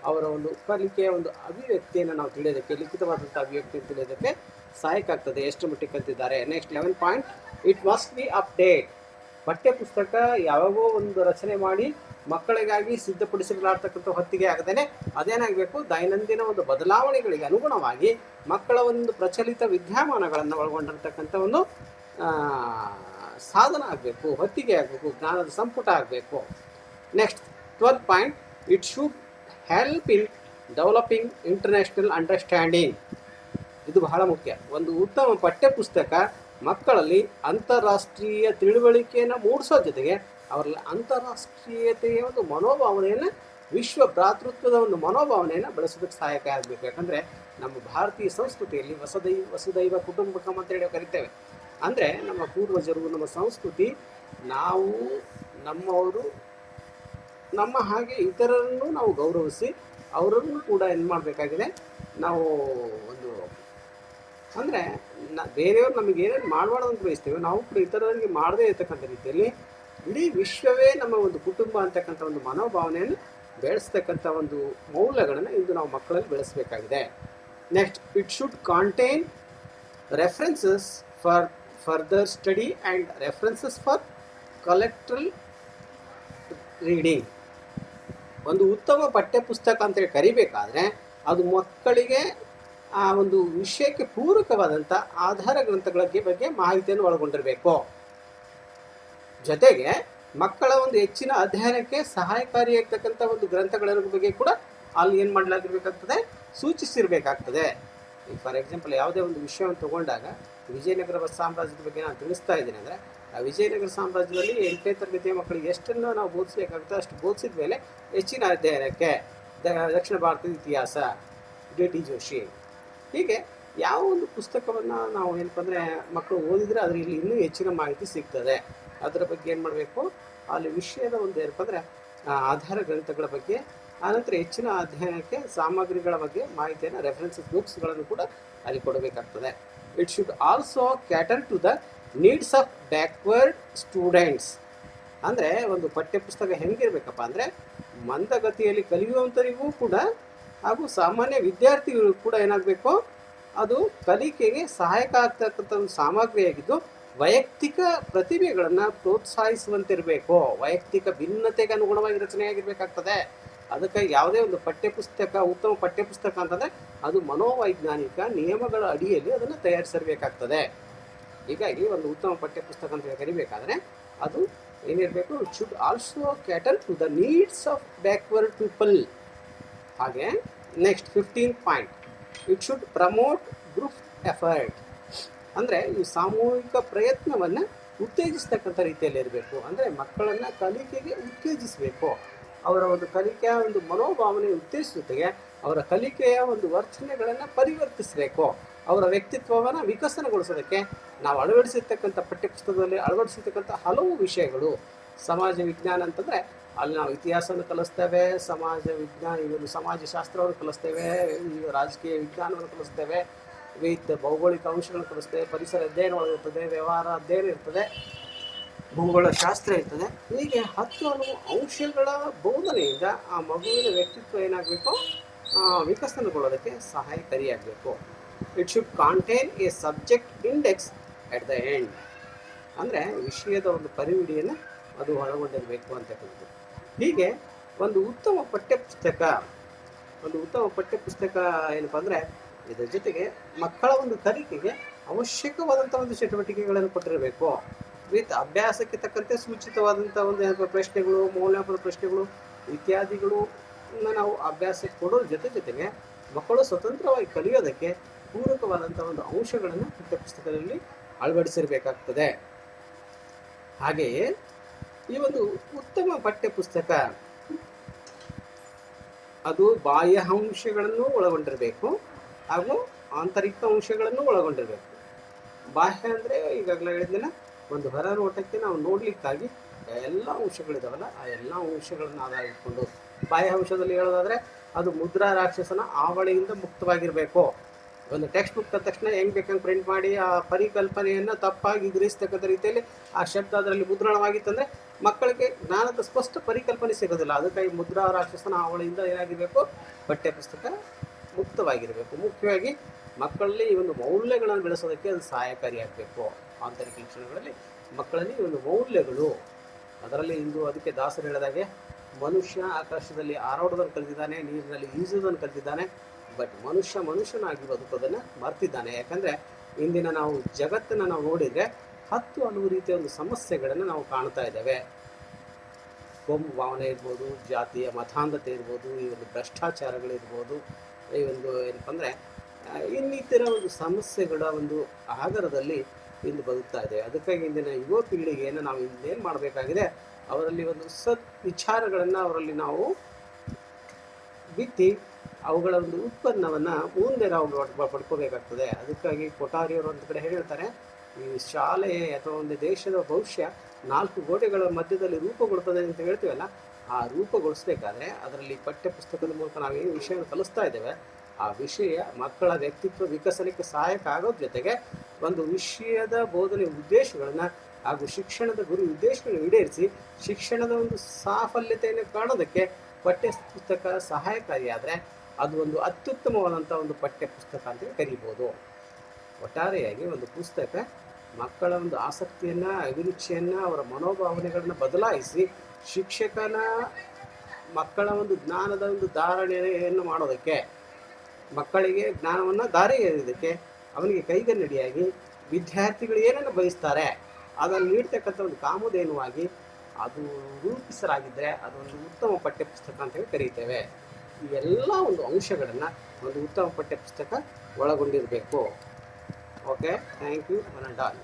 ಅವರ ಒಂದು ಕಲಿಕೆಯ ಒಂದು ಅಭಿವ್ಯಕ್ತಿಯನ್ನು ನಾವು ತಿಳಿಯೋದಕ್ಕೆ, ಲಿಖಿತವಾದಂಥ ಅಭಿವ್ಯಕ್ತಿಯನ್ನು ತಿಳಿಯೋದಕ್ಕೆ ಸಹಾಯಕ ಆಗ್ತದೆ. ಎಷ್ಟು ಮಟ್ಟಿಗೆ ಕಲಿತಿದ್ದಾರೆ. Next 11 point, it must be update. ಪಠ್ಯಪುಸ್ತಕ ಯಾವಾಗೋ ಒಂದು ರಚನೆ ಮಾಡಿ ಮಕ್ಕಳಿಗಾಗಿ ಸಿದ್ಧಪಡಿಸಲಾಗ್ತಕ್ಕಂಥ ಹೊತ್ತಿಗೆ ಆಗದೇನೆ ಅದೇನಾಗಬೇಕು, ದೈನಂದಿನ ಒಂದು ಬದಲಾವಣೆಗಳಿಗೆ ಅನುಗುಣವಾಗಿ ಮಕ್ಕಳ ಒಂದು ಪ್ರಚಲಿತ ವಿದ್ಯಮಾನಗಳನ್ನು ಒಳಗೊಂಡಿರ್ತಕ್ಕಂಥ ಒಂದು ಸಾಧನ ಆಗಬೇಕು, ಹೊತ್ತಿಗೆ ಆಗಬೇಕು, ಜ್ಞಾನದ ಸಂಪುಟ ಆಗಬೇಕು. Next 12 point, it should help in developing international understanding. ಇದು ಬಹಳ ಮುಖ್ಯ. ಒಂದು ಉತ್ತಮ ಪಠ್ಯಪುಸ್ತಕ ಮಕ್ಕಳಲ್ಲಿ ಅಂತಾರಾಷ್ಟ್ರೀಯ ತಿಳುವಳಿಕೆಯನ್ನು ಮೂಡಿಸೋ ಜೊತೆಗೆ ಅವರಲ್ಲಿ ಅಂತಾರಾಷ್ಟ್ರೀಯತೆಯ ಒಂದು ಮನೋಭಾವನೆಯನ್ನು, ವಿಶ್ವ ಭ್ರಾತೃತ್ವದ ಒಂದು ಮನೋಭಾವನೆಯನ್ನು ಬೆಳೆಸೋದಕ್ಕೆ ಸಹಾಯಕ ಆಗಬೇಕು. ಯಾಕಂದರೆ ನಮ್ಮ ಭಾರತೀಯ ಸಂಸ್ಕೃತಿಯಲ್ಲಿ ವಸುದೈವ ಕುಟುಂಬಕಂ ಅಂತೇಳಿ ಕರಿತೇವೆ. ಅಂದರೆ ನಮ್ಮ ಪೂರ್ವಜರು, ನಮ್ಮ ಸಂಸ್ಕೃತಿ, ನಾವು ನಮ್ಮವರು ನಮ್ಮ ಹಾಗೆ ಇತರರನ್ನು ನಾವು ಗೌರವಿಸಿ ಅವರನ್ನು ಕೂಡ ಏನು ಮಾಡಬೇಕಾಗಿದೆ, ನಾವು ಒಂದು ಅಂದರೆ ಬೇರೆಯವ್ರು ನಮಗೆ ಏನೇನು ಮಾಡಬಾರ್ದು ಅಂತ ಬಯಸ್ತೇವೆ, ನಾವು ಕೂಡ ಇತರರಿಗೆ ಮಾಡದೇ ಇರ್ತಕ್ಕಂಥ ರೀತಿಯಲ್ಲಿ ಇಡೀ ವಿಶ್ವವೇ ನಮ್ಮ ಒಂದು ಕುಟುಂಬ ಅಂತಕ್ಕಂಥ ಒಂದು ಮನೋಭಾವನೆಯನ್ನು ಬೆಳೆಸ್ತಕ್ಕಂಥ ಒಂದು ಮೌಲ್ಯಗಳನ್ನು ಇಂದು ನಾವು ಮಕ್ಕಳಲ್ಲಿ ಬೆಳೆಸಬೇಕಾಗಿದೆ. Next, it should contain references for further study and references for collateral reading. ಒಂದು ಉತ್ತಮ ಪಠ್ಯಪುಸ್ತಕ ಅಂತೇಳಿ ಕರಿಬೇಕಾದ್ರೆ ಅದು ಮಕ್ಕಳಿಗೆ ಆ ಒಂದು ವಿಷಯಕ್ಕೆ ಪೂರಕವಾದಂಥ ಆಧಾರ ಗ್ರಂಥಗಳ ಬಗ್ಗೆ ಮಾಹಿತಿಯನ್ನು ಒಳಗೊಂಡಿರಬೇಕು. ಜೊತೆಗೆ ಮಕ್ಕಳ ಒಂದು ಹೆಚ್ಚಿನ ಅಧ್ಯಯನಕ್ಕೆ ಸಹಾಯಕಾರಿಯಾಗ್ತಕ್ಕಂಥ ಒಂದು ಗ್ರಂಥಗಳ ಬಗ್ಗೆ ಕೂಡ ಅಲ್ಲಿ ಏನು ಮಾಡಲಾಗಿರ್ಬೇಕಾಗ್ತದೆ, ಸೂಚಿಸಿರಬೇಕಾಗ್ತದೆ. ಈಗ ಫಾರ್ ಎಕ್ಸಾಂಪಲ್ ಯಾವುದೇ ಒಂದು ವಿಷಯವನ್ನು ತಗೊಂಡಾಗ ವಿಜಯನಗರ ಸಾಮ್ರಾಜ್ಯದ ಬಗ್ಗೆ ನಾನು ತಿಳಿಸ್ತಾ ಇದ್ದೀನಿ ಅಂದರೆ, ಆ ವಿಜಯನಗರ ಸಾಮ್ರಾಜ್ಯದಲ್ಲಿ 8ನೇ ತರಗತಿಯ ಮಕ್ಕಳಿಗೆ ಎಷ್ಟನ್ನು ನಾವು ಬೋಧಿಸಬೇಕಾಗ್ತದೆ ಅಷ್ಟು ಬೋಧಿಸಿದ ಮೇಲೆ ಹೆಚ್ಚಿನ ಅಧ್ಯಯನಕ್ಕೆ ದಕ್ಷಿಣ ಭಾರತದ ಇತಿಹಾಸ, ಡಿ.ಟಿ. ಜೋಶಿ, ಹೀಗೆ ಯಾವ ಒಂದು ಪುಸ್ತಕವನ್ನು ನಾವು ಏನಪ್ಪ ಅಂದರೆ ಮಕ್ಕಳು ಓದಿದರೆ ಅದರಲ್ಲಿ ಇನ್ನೂ ಹೆಚ್ಚಿನ ಮಾಹಿತಿ ಸಿಗ್ತದೆ. ಅದರ ಬಗ್ಗೆ ಏನು ಮಾಡಬೇಕು, ಅಲ್ಲಿ ವಿಷಯದ ಒಂದು ಏನಪ್ಪ ಅಂದರೆ ಆಧಾರ ಗ್ರಂಥಗಳ ಬಗ್ಗೆ, ಆನಂತರ ಹೆಚ್ಚಿನ ಅಧ್ಯಯನಕ್ಕೆ ಸಾಮಗ್ರಿಗಳ ಬಗ್ಗೆ ಮಾಹಿತಿಯನ್ನು, ರೆಫರೆನ್ಸಸ್ ಬುಕ್ಸ್ಗಳನ್ನು ಕೂಡ ಅಲ್ಲಿ ಕೊಡಬೇಕಾಗ್ತದೆ. It should also cater to the needs of backward students. ಅಂದರೆ ಒಂದು ಪಠ್ಯಪುಸ್ತಕ ಹೆಂಗಿರಬೇಕಪ್ಪ ಅಂದರೆ ಮಂದಗತಿಯಲ್ಲಿ ಕಲಿಯುವಂಥರಿಗೂ ಕೂಡ ಹಾಗೂ ಸಾಮಾನ್ಯ ವಿದ್ಯಾರ್ಥಿಗಳು ಕೂಡ ಏನಾಗಬೇಕು, ಅದು ಕಲಿಕೆಗೆ ಸಹಾಯಕ ಆಗ್ತಕ್ಕಂಥ ಒಂದು ಸಾಮಗ್ರಿಯಾಗಿದ್ದು ವೈಯಕ್ತಿಕ ಪ್ರತಿಭೆಗಳನ್ನು ಪ್ರೋತ್ಸಾಹಿಸುವಂತಿರಬೇಕು. ವೈಯಕ್ತಿಕ ಭಿನ್ನತೆಗೆ ಅನುಗುಣವಾಗಿ ರಚನೆಯಾಗಿರಬೇಕಾಗ್ತದೆ. ಅದಕ್ಕಾಗಿ ಯಾವುದೇ ಒಂದು ಪಠ್ಯಪುಸ್ತಕ ಉತ್ತಮ ಪಠ್ಯಪುಸ್ತಕ ಅಂತಂದರೆ ಅದು ಮನೋವೈಜ್ಞಾನಿಕ ನಿಯಮಗಳ ಅಡಿಯಲ್ಲಿ ಅದನ್ನು ತಯಾರಿಸಿರಬೇಕಾಗ್ತದೆ. ಹೀಗಾಗಿ ಒಂದು ಉತ್ತಮ ಪಠ್ಯಪುಸ್ತಕ ಅಂತ ಕರಿಬೇಕಾದ್ರೆ ಅದು ಏನಿರಬೇಕು, it should also cater to the needs of backward people. ಹಾಗೆ next 15th point, it should promote group effort. ಅಂದರೆ ಈ ಸಾಮೂಹಿಕ ಪ್ರಯತ್ನವನ್ನು ಉತ್ತೇಜಿಸ್ತಕ್ಕಂಥ ರೀತಿಯಲ್ಲಿ ಇರಬೇಕು. ಅಂದರೆ ಮಕ್ಕಳನ್ನು ಕಲಿಕೆಗೆ ಉತ್ತೇಜಿಸಬೇಕು. ಅವರ ಒಂದು ಕಲಿಕೆಯ ಒಂದು ಮನೋಭಾವನೆ ಉತ್ತೇಜಿಸುತ್ತಿಗೆ ಅವರ ಕಲಿಕೆಯ ಒಂದು ವರ್ತನೆಗಳನ್ನು ಪರಿವರ್ತಿಸಬೇಕು. ಅವರ ವ್ಯಕ್ತಿತ್ವವನ್ನು ವಿಕಸನಗೊಳಿಸೋದಕ್ಕೆ ನಾವು ಅಳವಡಿಸಿರ್ತಕ್ಕಂಥ ಪಠ್ಯಪುಸ್ತಕದಲ್ಲಿ ಅಳವಡಿಸಿರ್ತಕ್ಕಂಥ ಹಲವು ವಿಷಯಗಳು. ಸಮಾಜ ವಿಜ್ಞಾನ ಅಂತಂದರೆ ಅಲ್ಲಿ ನಾವು ಇತಿಹಾಸವನ್ನು ಕಲಿಸ್ತೇವೆ, ಸಮಾಜ ವಿಜ್ಞಾನ ಇವನು ಸಮಾಜಶಾಸ್ತ್ರವನ್ನು ಕಲಿಸ್ತೇವೆ, ಈಗ ರಾಜಕೀಯ ವಿಜ್ಞಾನವನ್ನು ಕಲಿಸ್ತೇವೆ, ವಿವಿಧ ಭೌಗೋಳಿಕ ಅಂಶಗಳನ್ನು ಕಲಿಸ್ತೇವೆ, ಪರಿಸರ ಅಧ್ಯಯನ ಒಳಗಿರ್ತದೆ, ವ್ಯವಹಾರ ಅಧ್ಯಯನ ಇರ್ತದೆ, ಭೂಗೋಳ ಶಾಸ್ತ್ರ ಇರ್ತದೆ. ಹೀಗೆ 10 ಹಲವು ಅಂಶಗಳ ಬೋಧನೆಯಿಂದ ಆ ಮಗುವಿನ ವ್ಯಕ್ತಿತ್ವ ಏನಾಗಬೇಕು, ವಿಕಸನಗೊಳ್ಳೋದಕ್ಕೆ ಸಹಾಯಕಾರಿಯಾಗಬೇಕು. It should contain a subject index at the end. ಅಂದರೆ ವಿಷಯದ ಒಂದು ಪರಿವಿಡಿಯನ್ನು ಅದು ಒಳಗೊಂಡಿರಬೇಕು ಅಂತಕ್ಕಂಥದ್ದು. ಹೀಗೆ ಒಂದು ಉತ್ತಮ ಪಠ್ಯಪುಸ್ತಕ ಏನಪ್ಪ ಅಂದರೆ ಇದರ ಜೊತೆಗೆ ಮಕ್ಕಳ ಒಂದು ಕಲಿಕೆಗೆ ಅವಶ್ಯಕವಾದಂಥ ಒಂದು ಚಟುವಟಿಕೆಗಳನ್ನು ಕೊಟ್ಟಿರಬೇಕು. ವಿತ್ ಅಭ್ಯಾಸಕ್ಕೆ ತಕ್ಕಂತೆ ಸೂಚಿತವಾದಂಥ ಒಂದು ಪ್ರಶ್ನೆಗಳು, ಮೌಲ್ಯಮಾಪನ ಪ್ರಶ್ನೆಗಳು ಇತ್ಯಾದಿಗಳು ನಾವು ಅಭ್ಯಾಸಕ್ಕೆ ಕೊಡೋದ್ರ ಜೊತೆಗೆ ಮಕ್ಕಳು ಸ್ವತಂತ್ರವಾಗಿ ಕಲಿಯೋದಕ್ಕೆ ಪೂರಕವಾದಂಥ ಒಂದು ಅಂಶಗಳನ್ನು ಪಠ್ಯಪುಸ್ತಕದಲ್ಲಿ ಅಳವಡಿಸಿರಬೇಕಾಗ್ತದೆ. ಹಾಗೆಯೇ ಈ ಒಂದು ಉತ್ತಮ ಪಠ್ಯಪುಸ್ತಕ ಅದು ಬಾಹ್ಯ ಅಂಶಗಳನ್ನು ಒಳಗೊಂಡಿರಬೇಕು ಹಾಗೂ ಆಂತರಿಕ ಅಂಶಗಳನ್ನು ಒಳಗೊಂಡಿರಬೇಕು. ಬಾಹ್ಯ ಅಂದರೆ ಈಗಾಗಲೇ ಹೇಳಿದ್ಮೇಲೆ ಒಂದು ಹೊರ ನೋಟಕ್ಕೆ ನಾವು ನೋಡಲಿಕ್ಕಾಗಿ ಎಲ್ಲ ಅಂಶಗಳಿದಾವಲ್ಲ, ಆ ಎಲ್ಲ ಅಂಶಗಳನ್ನು ಆಧಾರ ಇಟ್ಕೊಂಡು ಬಾಹ್ಯ ಅಂಶದಲ್ಲಿ ಹೇಳೋದಾದರೆ ಅದು ಮುದ್ರಾ ರಾಕ್ಷಸನ ಆವಳಿಯಿಂದ ಮುಕ್ತವಾಗಿರಬೇಕು. ಒಂದು ಟೆಕ್ಸ್ಟ್ ಬುಕ್ ತಂದ ತಕ್ಷಣ ಹೆಂಗೆ ಬೇಕಂಗೆ ಪ್ರಿಂಟ್ ಮಾಡಿ ಆ ಪರಿಕಲ್ಪನೆಯನ್ನು ತಪ್ಪಾಗಿ ಗ್ರಹಿಸ್ತಕ್ಕಂಥ ರೀತಿಯಲ್ಲಿ ಆ ಶಬ್ದ ಅದರಲ್ಲಿ ಮುದ್ರಣವಾಗಿತ್ತಂದರೆ ಮಕ್ಕಳಿಗೆ ಜ್ಞಾನದ ಸ್ಪಷ್ಟ ಪರಿಕಲ್ಪನೆ ಸಿಗೋದಿಲ್ಲ. ಅದಕ್ಕಾಗಿ ಮುದ್ರಾ ರಾಕ್ಷಸನ ಆವಳಿಯಿಂದ ಏನಾಗಿರಬೇಕು, ಪಠ್ಯಪುಸ್ತಕ ಮುಕ್ತವಾಗಿರಬೇಕು. ಮುಖ್ಯವಾಗಿ ಮಕ್ಕಳಲ್ಲಿ ಈ ಒಂದು ಮೌಲ್ಯಗಳನ್ನು ಬೆಳೆಸೋದಕ್ಕೆ ಅದು ಸಹಾಯಕಾರಿಯಾಗಬೇಕು. ಆಂತರಿಕ ಲಕ್ಷಣಗಳಲ್ಲಿ ಮಕ್ಕಳಲ್ಲಿ ಒಂದು ಮೌಲ್ಯಗಳು, ಅದರಲ್ಲಿ ಇಂದು ಅದಕ್ಕೆ ದಾಸರು ಹೇಳಿದಾಗೆ ಮನುಷ್ಯ ಆಕಾಶದಲ್ಲಿ ಹಾರಾಡೋದನ್ನು ಕಲಿತಿದ್ದಾನೆ, ನೀರಿನಲ್ಲಿ ಈಜುವುದನ್ನು ಕಲಿತಿದ್ದಾನೆ, ಬಟ್ ಮನುಷ್ಯನಾಗಿ ಬದುಕೋದನ್ನು ಮರ್ತಿದ್ದಾನೆ. ಯಾಕಂದರೆ ಇಂದಿನ ನಾವು ಜಗತ್ತನ್ನು ನಾವು ನೋಡಿದರೆ 10 ಹಲವು ರೀತಿಯ ಒಂದು ಸಮಸ್ಯೆಗಳನ್ನು ನಾವು ಕಾಣ್ತಾ ಇದ್ದೇವೆ. ಕೋಮು ಭಾವನೆ ಇರ್ಬೋದು, ಜಾತಿಯ ಮತಾಂಧತೆ ಇರ್ಬೋದು, ಈ ಒಂದು ಭ್ರಷ್ಟಾಚಾರಗಳಿರ್ಬೋದು, ಈ ಒಂದು ಏನಪ್ಪ ಅಂದರೆ ಇನ್ನಿತರ ಒಂದು ಸಮಸ್ಯೆಗಳ ಒಂದು ಆಗರದಲ್ಲಿ ಇಂದು ಬದುಕ್ತಾ ಇದ್ದೇವೆ. ಅದಕ್ಕಾಗಿ ಇಂದಿನ ಯುವ ಪೀಳಿಗೆಯನ್ನು ನಾವು ಇನ್ನೇನು ಮಾಡಬೇಕಾಗಿದೆ, ಅವರಲ್ಲಿ ಒಂದು ವಿಚಾರಗಳನ್ನು ಅವರಲ್ಲಿ ನಾವು ಬಿತ್ತಿ ಅವುಗಳ ಒಂದು ಉತ್ಪನ್ನವನ್ನು ಮುಂದೆ ನಾವು ಪಡ್ಕೋಬೇಕಾಗ್ತದೆ. ಅದಕ್ಕಾಗಿ ಕೊಠಾರಿಯವರು ಒಂದು ಕಡೆ ಹೇಳ್ತಾರೆ, ಈ ಶಾಲೆ ಅಥವಾ ಒಂದು ದೇಶದ ಭವಿಷ್ಯ 4 ಗೋಡೆಗಳ ಮಧ್ಯದಲ್ಲಿ ರೂಪುಗೊಳ್ತದೆ ಅಂತ ಹೇಳ್ತೀವಲ್ಲ, ಆ ರೂಪುಗೊಳಿಸ್ಬೇಕಾದ್ರೆ ಅದರಲ್ಲಿ ಪಠ್ಯಪುಸ್ತಕದ ಮೂಲಕ ನಾವೇನು ವಿಷಯವನ್ನು ಕಲಿಸ್ತಾ ಇದ್ದೇವೆ ಆ ವಿಷಯ ಮಕ್ಕಳ ವ್ಯಕ್ತಿತ್ವ ವಿಕಸನಕ್ಕೆ ಸಹಾಯಕ ಆಗೋದ್ರ ಜೊತೆಗೆ ಒಂದು ವಿಷಯದ ಬೋಧನೆ ಉದ್ದೇಶಗಳನ್ನು ಹಾಗೂ ಶಿಕ್ಷಣದ ಗುರಿ ಉದ್ದೇಶಗಳನ್ನು ಈಡೇರಿಸಿ ಶಿಕ್ಷಣದ ಒಂದು ಸಾಫಲ್ಯತೆಯನ್ನು ಕಾಣೋದಕ್ಕೆ ಪಠ್ಯಪುಸ್ತಕ ಸಹಾಯಕಾರಿಯಾದರೆ ಅದು ಒಂದು ಅತ್ಯುತ್ತಮವಾದಂಥ ಒಂದು ಪಠ್ಯಪುಸ್ತಕ ಅಂತ ಕರೀಬೋದು. ಒಟ್ಟಾರೆಯಾಗಿ ಒಂದು ಪುಸ್ತಕ ಮಕ್ಕಳ ಒಂದು ಆಸಕ್ತಿಯನ್ನು, ಅಭಿರುಚಿಯನ್ನು, ಅವರ ಮನೋಭಾವನೆಗಳನ್ನು ಬದಲಾಯಿಸಿ ಶಿಕ್ಷಕನ ಮಕ್ಕಳ ಒಂದು ಜ್ಞಾನದ ಒಂದು ಧಾರಣೆಯನ್ನು ಮಾಡೋದಕ್ಕೆ, ಮಕ್ಕಳಿಗೆ ಜ್ಞಾನವನ್ನು ದಾರಿ ಎರೆಯೋದಕ್ಕೆ, ಅವನಿಗೆ ಕೈಗನ್ನಡಿಯಾಗಿ ವಿದ್ಯಾರ್ಥಿಗಳು ಏನನ್ನು ಬಯಸ್ತಾರೆ ಅದನ್ನು ನೀಡ್ತಕ್ಕಂಥ ಒಂದು ಕಾಮಧೇನುವಾಗಿ ಅದು ರೂಪಿಸಲಾಗಿದ್ದರೆ ಅದೊಂದು ಉತ್ತಮ ಪಠ್ಯಪುಸ್ತಕ ಅಂತೇಳಿ ಕರೀತೇವೆ. ಈ ಎಲ್ಲ ಒಂದು ಅಂಶಗಳನ್ನು ಒಂದು ಉತ್ತಮ ಪಠ್ಯಪುಸ್ತಕ ಒಳಗೊಂಡಿರಬೇಕು. Okay, thank you one and all.